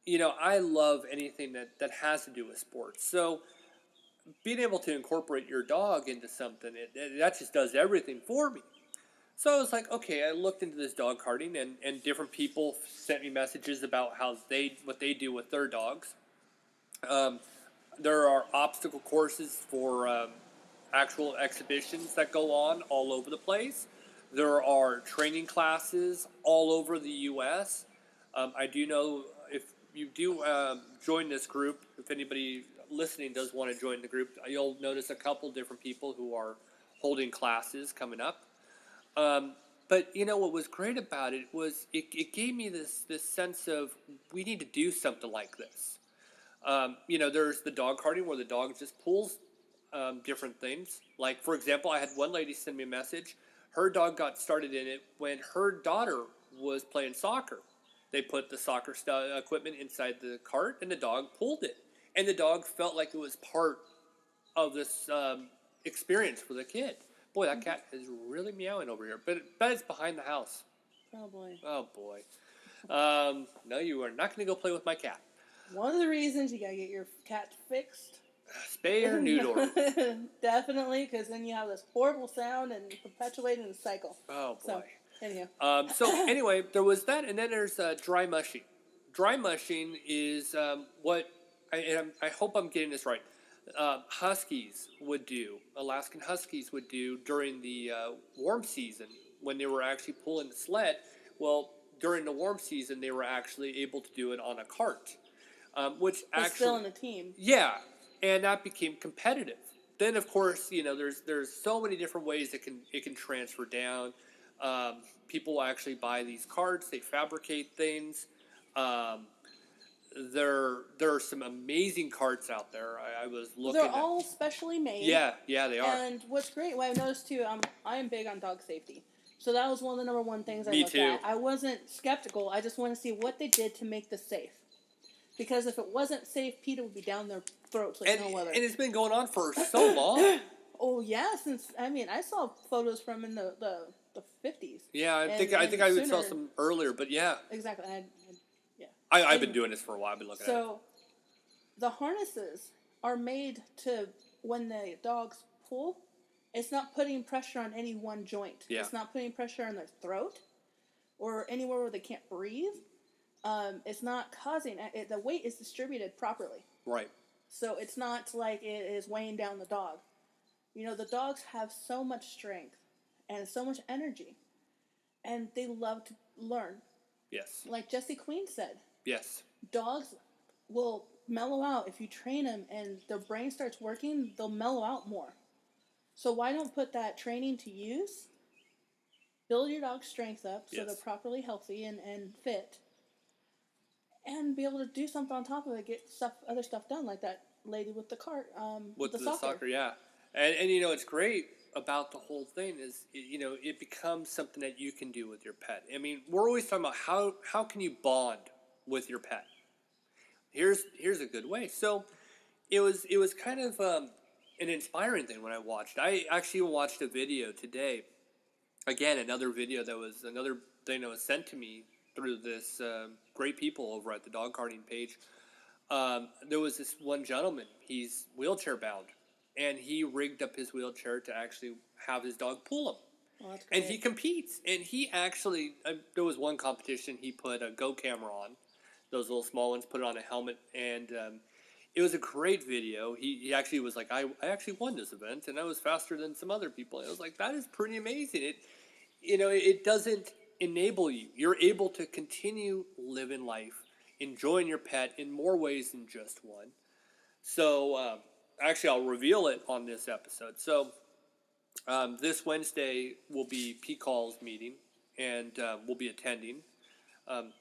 I love anything that has to do with sports. So being able to incorporate your dog into something, that just does everything for me. So I was like, okay, I looked into this dog carting, and different people sent me messages about what they do with their dogs. There are obstacle courses for actual exhibitions that go on all over the place. There are training classes all over the U.S. I do know if you do join this group, if anybody listening does want to join the group, you'll notice a couple different people who are holding classes coming up. But what was great about it was it gave me this sense of, we need to do something like this. There's the dog carting where the dog just pulls different things. Like, for example, I had one lady send me a message. Her dog got started in it when her daughter was playing soccer. They put the soccer equipment inside the cart, and the dog pulled it. And the dog felt like it was part of this experience for the kid. Boy, that cat is really meowing over here. But it's behind the house. Probably. Oh, boy. No, you are not going to go play with my cat. One of the reasons you gotta get your cat fixed. Spay or neuter. Definitely, because then you have this horrible sound and perpetuating the cycle. Oh, boy. So, anyhow. So anyway, there was that, and then there's dry mushing. Dry mushing is what, I hope I'm getting this right, Huskies would do, Alaskan Huskies would do during the warm season when they were actually pulling the sled. Well, during the warm season, they were actually able to do it on a cart. Which But actually, still in a team. Yeah, and that became competitive. Then, of course, there's so many different ways it can transfer down. People actually buy these carts; they fabricate things. There are some amazing carts out there. I was looking. They're all specially made. Yeah, they are. And what's great, what I noticed too, I am big on dog safety. So that was one of the number one things I Me looked too. at. I wasn't skeptical. I just want to see what they did to make this safe. Because if it wasn't safe, PETA would be down their throats like no other. And it's been going on for so long. Oh yeah, I saw photos from in the 50s. Yeah, I think I would saw some earlier, but yeah. Exactly. I've been doing this for a while. I've been looking at it. So the harnesses are made to, when the dogs pull, it's not putting pressure on any one joint. Yeah. It's not putting pressure on their throat or anywhere where they can't breathe. It's not causing it. The weight is distributed properly. Right. So it's not like it is weighing down the dog. The dogs have so much strength and so much energy, and they love to learn. Yes. Like Jesse Queen said. Yes. Dogs will mellow out if you train them and their brain starts working. They'll mellow out more. So why don't put that training to use? Build your dog's strength up so they're properly healthy and fit. And be able to do something on top of it, get other stuff done, like that lady with the cart, with the soccer. Yeah. And it's great about the whole thing is, it becomes something that you can do with your pet. I mean, we're always talking about how can you bond with your pet. Here's a good way. So it was kind of an inspiring thing when I watched. I actually watched a video today. Again, another thing that was sent to me through this great people over at the dog carting page. There was this one gentleman. He's wheelchair bound, and he rigged up his wheelchair to actually have his dog pull him. Well, that's great. And he competes. And he actually, there was one competition, he put a Go camera on, those little small ones, put it on a helmet, and it was a great video. He actually was like, I actually won this event, and I was faster than some other people. And I was like, that is pretty amazing. It doesn't enable you. You're able to continue living life, enjoying your pet in more ways than just one. So actually, I'll reveal it on this episode. So this Wednesday will be PCall's meeting, and we'll be attending,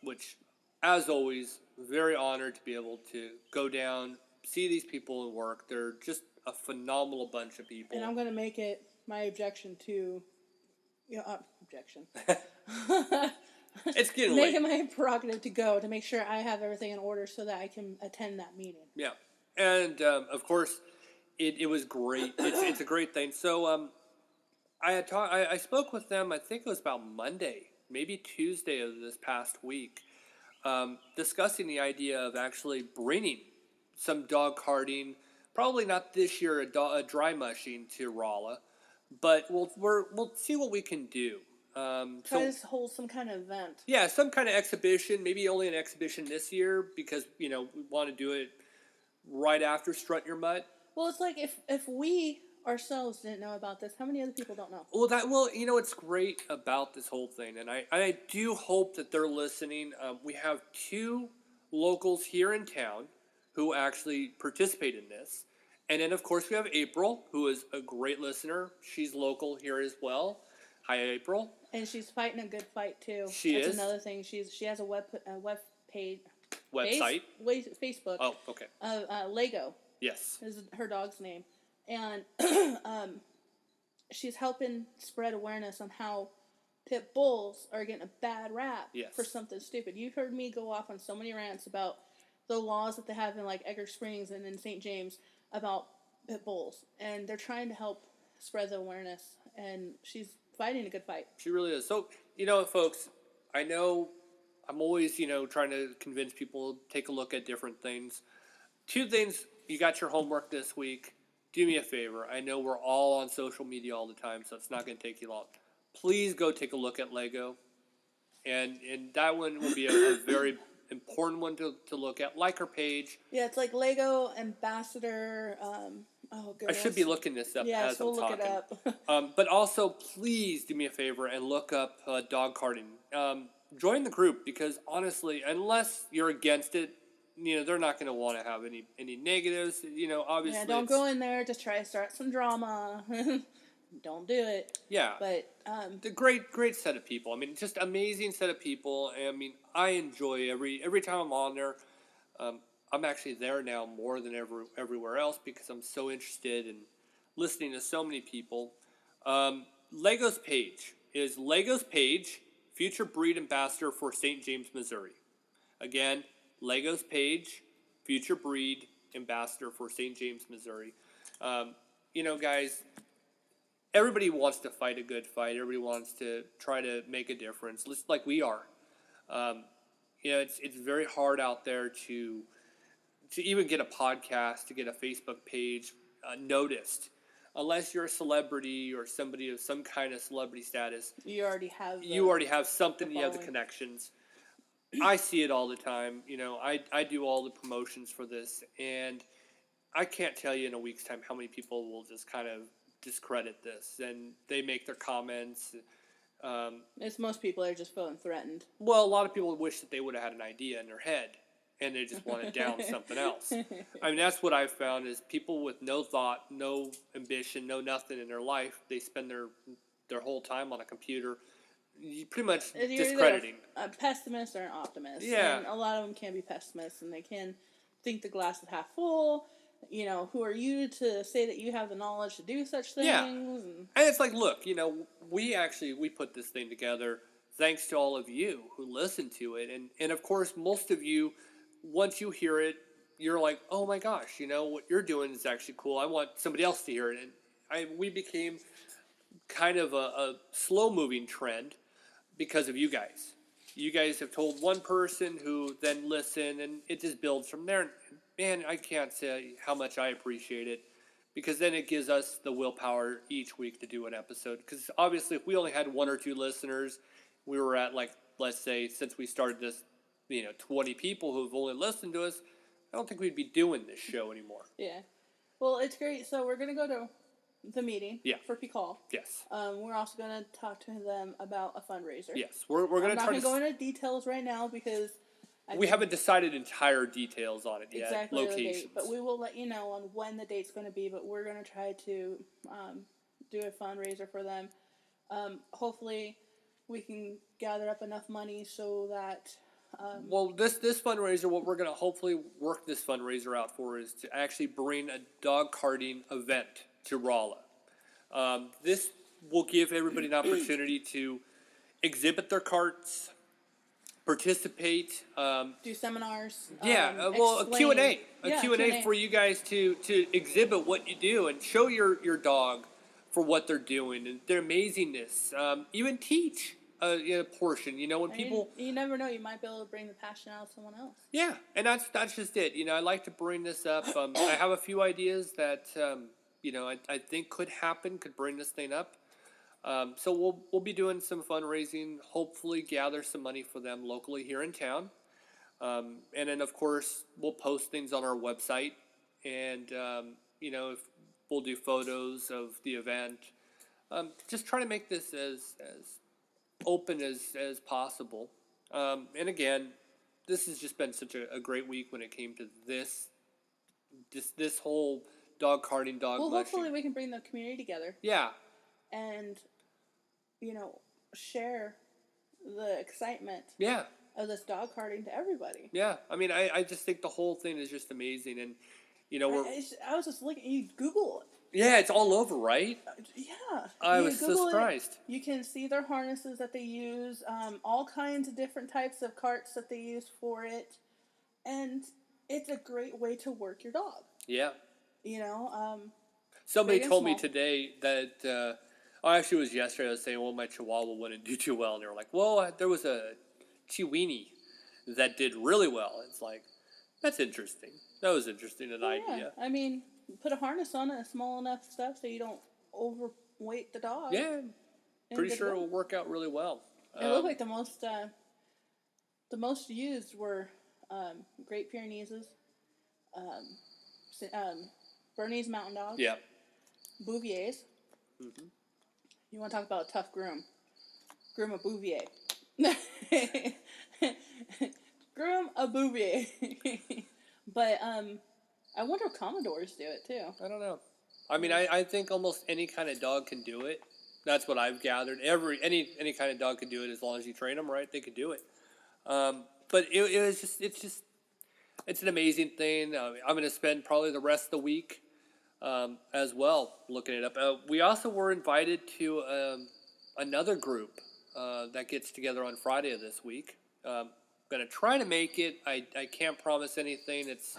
which, as always, very honored to be able to go down, see these people and work. They're just a phenomenal bunch of people. And I'm going to make it my objection to... objection. It's getting Make late. it my prerogative to go, to make sure I have everything in order so that I can attend that meeting. Yeah. And, of course, it was great. It's a great thing. So I spoke with them, I think it was about Monday, maybe Tuesday of this past week, discussing the idea of actually bringing some dog carting, probably not this year, a dry mushing to Rolla, but we'll see what we can do. Try to hold some kind of event. Yeah, some kind of exhibition, maybe only an exhibition this year because, we want to do it right after Strut Your Mutt. Well, it's like if we ourselves didn't know about this, how many other people don't know? Well, what's great about this whole thing, and I do hope that they're listening. We have 2 locals here in town who actually participate in this. And then, of course, we have April, who is a great listener. She's local here as well. Hi, April. And she's fighting a good fight too. She That's is? another thing. She has a web page. Website? Facebook. Oh, okay. Lego Yes. is her dog's name. And she's helping spread awareness on how pit bulls are getting a bad rap for something stupid. You've heard me go off on so many rants about the laws that they have in like Edgar Springs and in St. James about pit bulls. And they're trying to help spread the awareness. And she's fighting a good fight. She really is. So, folks, I know I'm always, trying to convince people to take a look at different things. 2 things. You got your homework this week. Do me a favor. I know we're all on social media all the time, so it's not going to take you long. Please go take a look at Lego. And that one will be a very important one to look at. Like her page. Yeah, it's like Lego Ambassador. Oh, goodness. I should be looking this up as I'm we'll talking. Look it up. But also, please do me a favor and look up dog carting. Join the group because, honestly, unless you're against it, they're not going to want to have any negatives. Obviously. Yeah, don't go in there. Just try to start some drama. Don't do it. Yeah. But the great set of people. I mean, just amazing set of people. And, I mean, I enjoy every time I'm on there. I'm actually there now more than everywhere else because I'm so interested in listening to so many people. Lego's page is Lego's page, future breed ambassador for St. James, Missouri. Again, Lego's page, future breed ambassador for St. James, Missouri. Guys, everybody wants to fight a good fight. Everybody wants to try to make a difference, just like we are. It's very hard out there to even get a podcast, to get a Facebook page noticed. Unless you're a celebrity or somebody of some kind of celebrity status. You already have something, you have the connections. I see it all the time. I do all the promotions for this, and I can't tell you in a week's time how many people will just kind of discredit this, and they make their comments. It's most people are just feeling threatened. Well, a lot of people wish that they would have had an idea in their head, and they just want to down something else. I mean, that's what I've found is people with no thought, no ambition, no nothing in their life, they spend their whole time on a computer, pretty much discrediting. A pessimist or an optimist. Yeah. And a lot of them can be pessimists, and they can think the glass is half full. Who are you to say that you have the knowledge to do such things? Yeah. And it's like, look, we put this thing together thanks to all of you who listen to it. And of course, most of you, once you hear it, you're like, oh my gosh, what you're doing is actually cool. I want somebody else to hear it. And we became kind of a slow-moving trend because of you guys. You guys have told one person who then listened, and it just builds from there. Man, I can't say how much I appreciate it because then it gives us the willpower each week to do an episode. Because obviously, if we only had 1 or 2 listeners, we were at, like, let's say, since we started this, 20 people who've only listened to us, I don't think we'd be doing this show anymore. Yeah. Well, it's great. So we're going to go to the meeting for PCall. Yes. We're also going to talk to them about a fundraiser. Yes. We're going to try to... I'm not going to go into details right now because We haven't decided entire details on it yet. Exactly the Locations. date, but we will let you know on when the date's going to be. But we're going to try to do a fundraiser for them. Hopefully, we can gather up enough money so that. Well, this fundraiser, what we're going to hopefully work this fundraiser out for is to actually bring a dog carting event to Rolla. This will give everybody an opportunity to exhibit their carts, participate. Do seminars. A Q&A. Q&A for you guys to exhibit what you do and show your dog for what they're doing and their amazingness. Even teach a portion. When people... You never know. You might be able to bring the passion out of someone else. Yeah, and that's just it. I like to bring this up. I have a few ideas that, I think could happen, could bring this thing up. So we'll be doing some fundraising, hopefully gather some money for them locally here in town. And then, of course, we'll post things on our website. And, if we'll do photos of the event. Just try to make this as open as possible. And again, this has just been such a great week when it came to this whole dog carting, dog mushing. Hopefully we can bring the community together. Yeah. And, share the excitement Yeah. of this dog carting to everybody. Yeah. I mean, I just think the whole thing is just amazing. And, I was just looking, you Google it. Yeah, it's all over, right? Yeah. I was so surprised. You can see their harnesses that they use, all kinds of different types of carts that they use for it. And it's a great way to work your dog. Yeah. Somebody told me today that, actually it was yesterday, I was saying, well, my Chihuahua wouldn't do too well. And they were like, well, there was a Chiweenie that did really well. It's like, that's interesting. That was interesting, an idea. I mean, put a harness on it, small enough stuff so you don't overweight the dog. Yeah, pretty sure it will work out really well. It looked like the most used were Great Pyrenees, Bernese Mountain Dogs, yeah, Bouviers. Mm-hmm. You want to talk about a tough groom? Groom a Bouvier. Groom a Bouvier. But I wonder if Commodores do it too. I don't know. I mean, I think almost any kind of dog can do it. That's what I've gathered. Any kind of dog can do it as long as you train them right. They can do it. But it's an amazing thing. I'm going to spend probably the rest of the week as well looking it up. We also were invited to another group that gets together on Friday of this week. Going to try to make it. I can't promise anything. It's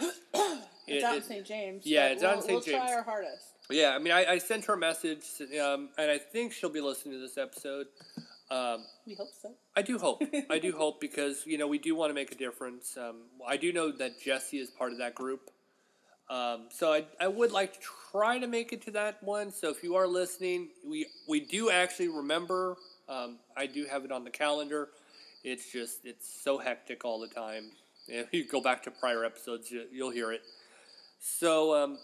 out in St. James. Yeah, it's out in St. James. We'll try our hardest. Yeah, I mean, I sent her a message, and I think she'll be listening to this episode. We hope so. I do hope. I do hope because, we do want to make a difference. I do know that Jesse is part of that group. So I would like to try to make it to that one. So if you are listening, we do actually remember. I do have it on the calendar. It's so hectic all the time. If you go back to prior episodes, you'll hear it. So,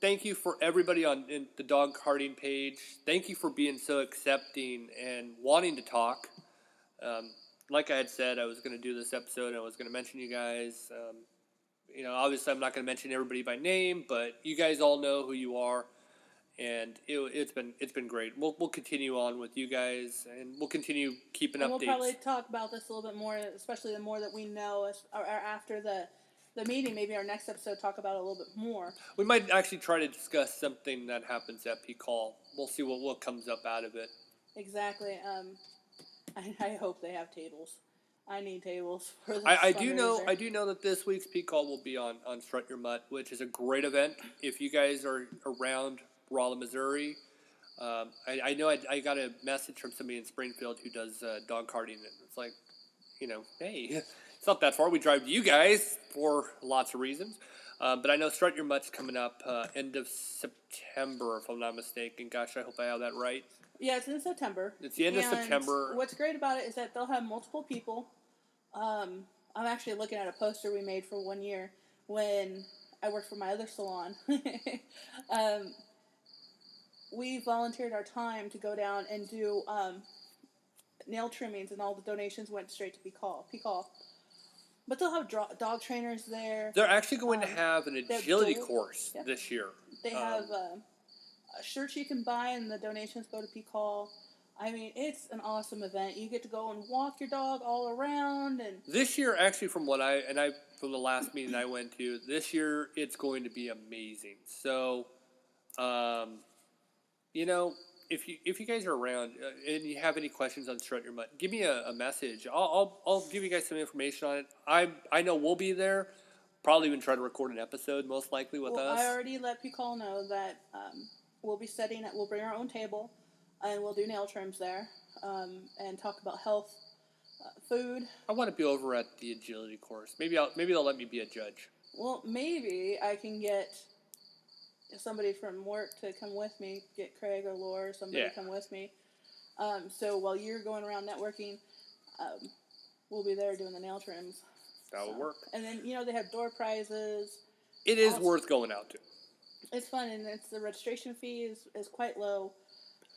thank you for everybody in the dog carting page. Thank you for being so accepting and wanting to talk. Like I had said, I was going to do this episode and I was going to mention you guys. Obviously I'm not going to mention everybody by name, but you guys all know who you are. And it's been great. We'll continue on with you guys, and we'll continue keeping updates. We'll probably talk about this a little bit more, especially the more that we know, or after the meeting. Maybe our next episode talk about it a little bit more. We might actually try to discuss something that happens at P-Call. We'll see what comes up out of it. Exactly. I hope they have tables. I need tables for this I do know that this week's P-Call will be on Strut Your Mutt, which is a great event. If you guys are around Rolla, Missouri. I know I got a message from somebody in Springfield who does dog carting. And it's like, hey, it's not that far. We drive to you guys for lots of reasons. But I know Strut Your Mutt's coming up end of September, if I'm not mistaken. Gosh, I hope I have that right. Yeah, it's in September. It's the end of September. What's great about it is that they'll have multiple people. I'm actually looking at a poster we made for 1 year when I worked for my other salon. We volunteered our time to go down and do nail trimmings, and all the donations went straight to P-Call. But they'll have dog trainers there. They're actually going to have an agility dual- course yeah. this year. They have shirts you can buy, and the donations go to P-Call. I mean, it's an awesome event. You get to go and walk your dog all around, and This year, actually, from from the last meeting I went to, this year it's going to be amazing. So, you know, if you guys are around and you have any questions on Strut Your Mutt, give me a message. I'll give you guys some information on it. I know we'll be there. Probably even try to record an episode, most likely with us. I already let P-Call know that we'll bring our own table, and we'll do nail trims there, and talk about health, food. I want to be over at the agility course. Maybe they'll let me be a judge. Well, maybe I can get somebody from work to come with me, get Craig or Laura or somebody to come with me. So while you're going around networking, we'll be there doing the nail trims. That would work. And then, they have door prizes. It is worth going out to. It's fun, and the registration fee is quite low.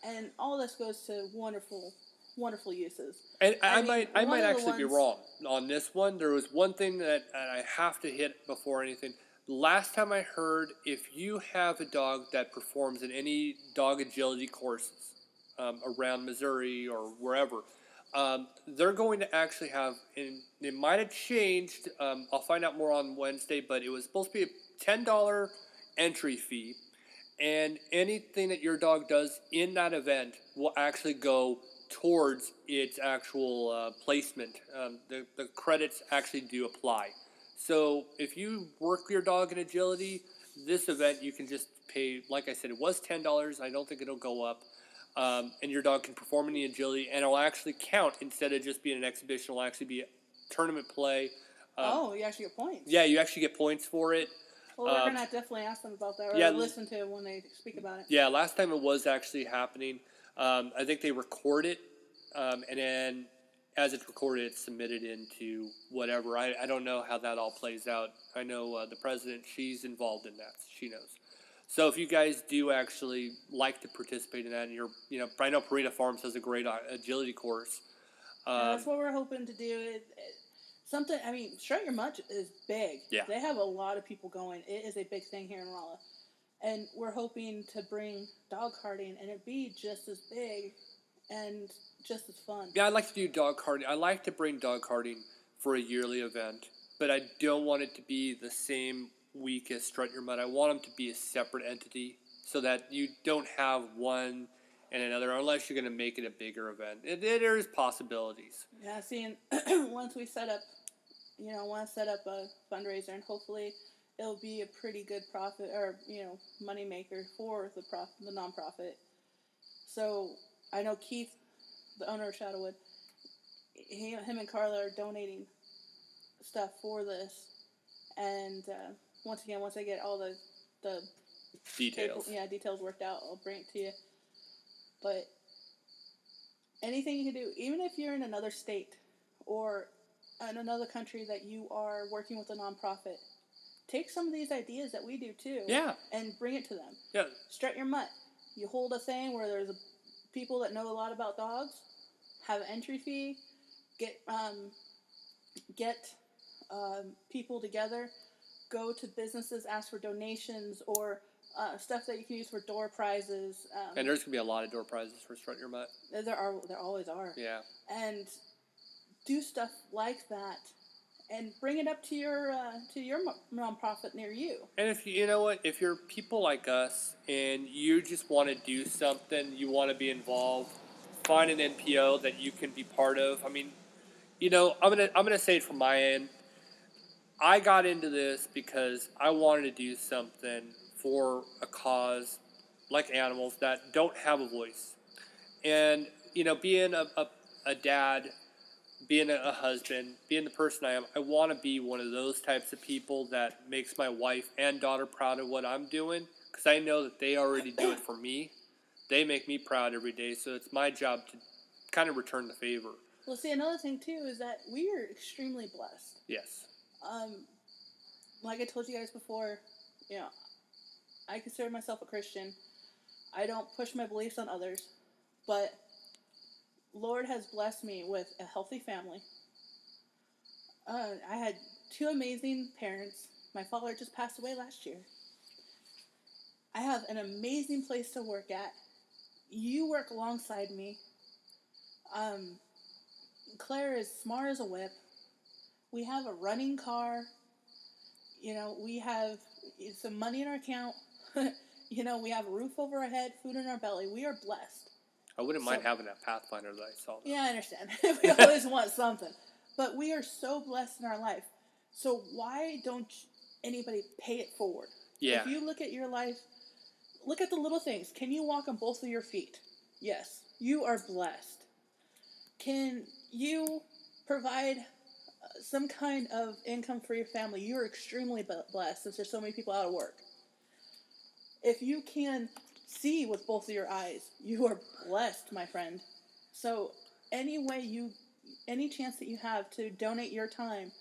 And all this goes to wonderful, wonderful uses. And I might actually be wrong on this one. There was one thing that I have to hit before anything. Last time I heard, if you have a dog that performs in any dog agility courses around Missouri or wherever, they're going to actually have, and it might have changed, I'll find out more on Wednesday, but it was supposed to be a $10 entry fee, and anything that your dog does in that event will actually go towards its actual placement. The credits actually do apply. So if you work your dog in agility, this event you can just pay, like I said, it was $10. I don't think it'll go up. And your dog can perform in the agility, and it'll actually count instead of just being an exhibition. It'll actually be a tournament play. You actually get points. Yeah, you actually get points for it. Well, we're going to definitely ask them about that, or listen to when they speak about it. Yeah, last time it was actually happening. I think they record it, and then as it's recorded, it's submitted into whatever. I don't know how that all plays out. I know the president, she's involved in that. She knows. So if you guys do actually like to participate in that, and I know Purina Farms has a great agility course. That's what we're hoping to do. Strut Your Mutt is big. Yeah. They have a lot of people going. It is a big thing here in Rolla. And we're hoping to bring dog carting, and it be just as big and just as fun. Yeah, I'd like to do dog carting. I like to bring dog carting for a yearly event, but I don't want it to be the same week as Strut Your Mutt. I want them to be a separate entity so that you don't have one and another unless you're going to make it a bigger event. There's possibilities. Yeah, seeing once we set up, want to set up a fundraiser, and hopefully it'll be a pretty good profit or money maker for the nonprofit. So I know Keith, the owner of Shadowwood, him and Carla are donating stuff for this, and once I get all the Details. Details worked out, I'll bring it to you. But anything you can do, even if you're in another state or in another country that you are working with a nonprofit, take some of these ideas that we do too, and bring it to them. Yeah. Strut Your Mutt. You hold a thing where there's people that know a lot about dogs, have an entry fee, get people together, go to businesses, ask for donations or stuff that you can use for door prizes. And there's gonna be a lot of door prizes for Strut Your Mutt. There always are. Yeah. And do stuff like that, and bring it up to your nonprofit near you. And if if you're people like us and you just want to do something, you want to be involved, find an NPO that you can be part of. I mean, I'm gonna say it from my end. I got into this because I wanted to do something for a cause like animals that don't have a voice. And, being a dad, being a husband, being the person I am, I want to be one of those types of people that makes my wife and daughter proud of what I'm doing, because I know that they already do it for me. They make me proud every day, so it's my job to kind of return the favor. Well, see, another thing, too, is that we are extremely blessed. Yes. Like I told you guys before, I consider myself a Christian. I don't push my beliefs on others, but Lord has blessed me with a healthy family, I had two amazing parents. My father just passed away last year. I have an amazing place to work at. You work alongside me. Claire is smart as a whip. We have a running car. We have some money in our account. We have a roof over our head, food in our belly. We are blessed. I wouldn't mind having that Pathfinder that I saw. Yeah, I understand. We always want something. But we are so blessed in our life. So why don't anybody pay it forward? Yeah. If you look at your life, look at the little things. Can you walk on both of your feet? Yes. You are blessed. Can you provide some kind of income for your family? You're extremely blessed since there's so many people out of work. If you can see with both of your eyes, you are blessed, my friend. So any chance that you have to donate your time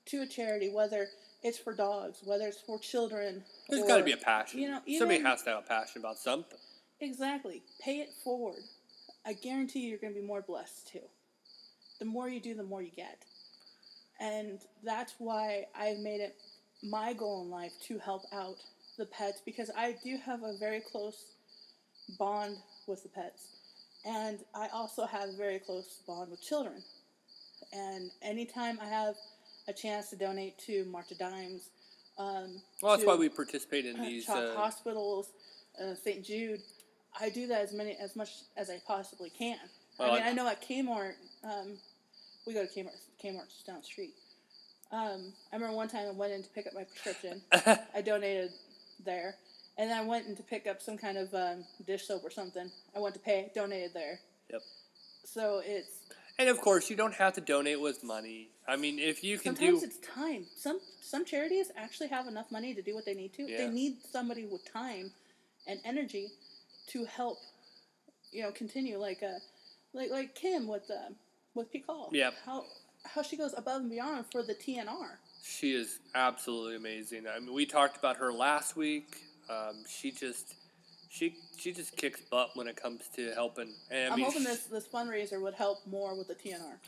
to a charity, whether it's for dogs, whether it's for children. There's got to be a passion. Somebody even, has to have a passion about something. Exactly. Pay it forward. I guarantee you're going to be more blessed too. The more you do, the more you get. And that's why I've made it my goal in life to help out the pets, because I do have a very close bond with the pets. And I also have a very close bond with children. And anytime I have a chance to donate to March of Dimes, that's why we participate in these hospitals, St. Jude. I do that as much as I possibly can. I know at Kmart, we go to Kmart's down the street. I remember one time I went in to pick up my prescription. I donated there. And then I went in to pick up some kind of dish soap or something. I went to pay, donated there. Yep. So it's... And of course, you don't have to donate with money. I mean, if you can Sometimes it's time. Some charities actually have enough money to do what they need to. Yeah. They need somebody with time and energy to help, continue. Like Kim with Pikal. Yeah. How she goes above and beyond for the TNR. She is absolutely amazing. I mean, we talked about her last week. She just kicks butt when it comes to helping. And I'm hoping this fundraiser would help more with the TNR.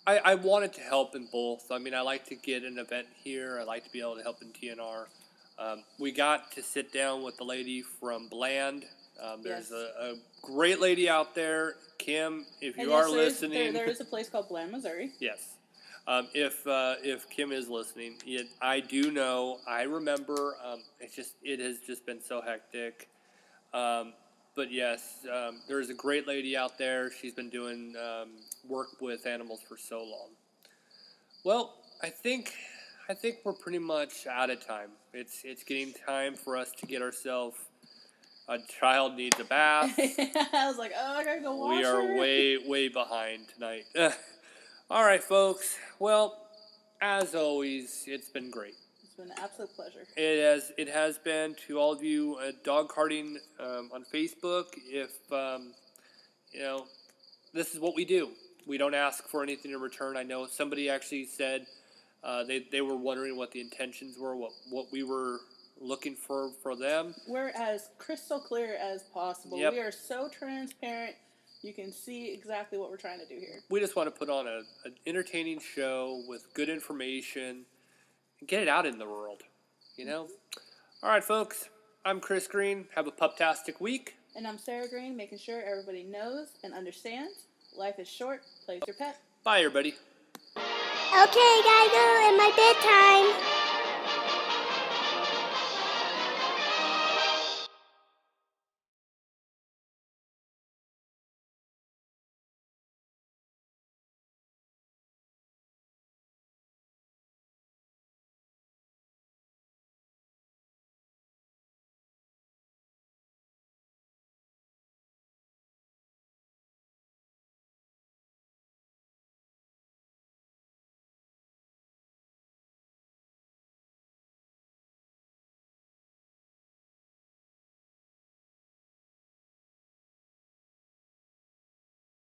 I wanted to help in both. I mean, I like to get an event here. I like to be able to help in TNR. We got to sit down with the lady from Bland. There's a great lady out there, Kim. If you are listening, there is a place called Bland, Missouri. Yes. If Kim is listening, I do know. I remember. It has just been so hectic. But yes, there's a great lady out there. She's been doing work with animals for so long. Well, I think we're pretty much out of time. It's getting time for us to get ourselves. A child needs a bath. I was like, I gotta go wash her. We are way behind tonight. All right, folks. Well, as always, it's been great. It's been an absolute pleasure. It has been to all of you dog carting on Facebook. If this is what we do. We don't ask for anything in return. I know somebody actually said they were wondering what the intentions were, what we were looking for them. We're as crystal clear as possible. Yep. We are so transparent. You can see exactly what we're trying to do here. We just want to put on an entertaining show with good information and get it out in the world, All right, folks. I'm Chris Green. Have a pup-tastic week. And I'm Sarah Green, making sure everybody knows and understands life is short. Play with your pet. Bye, everybody. Okay, gotta go in my bedtime.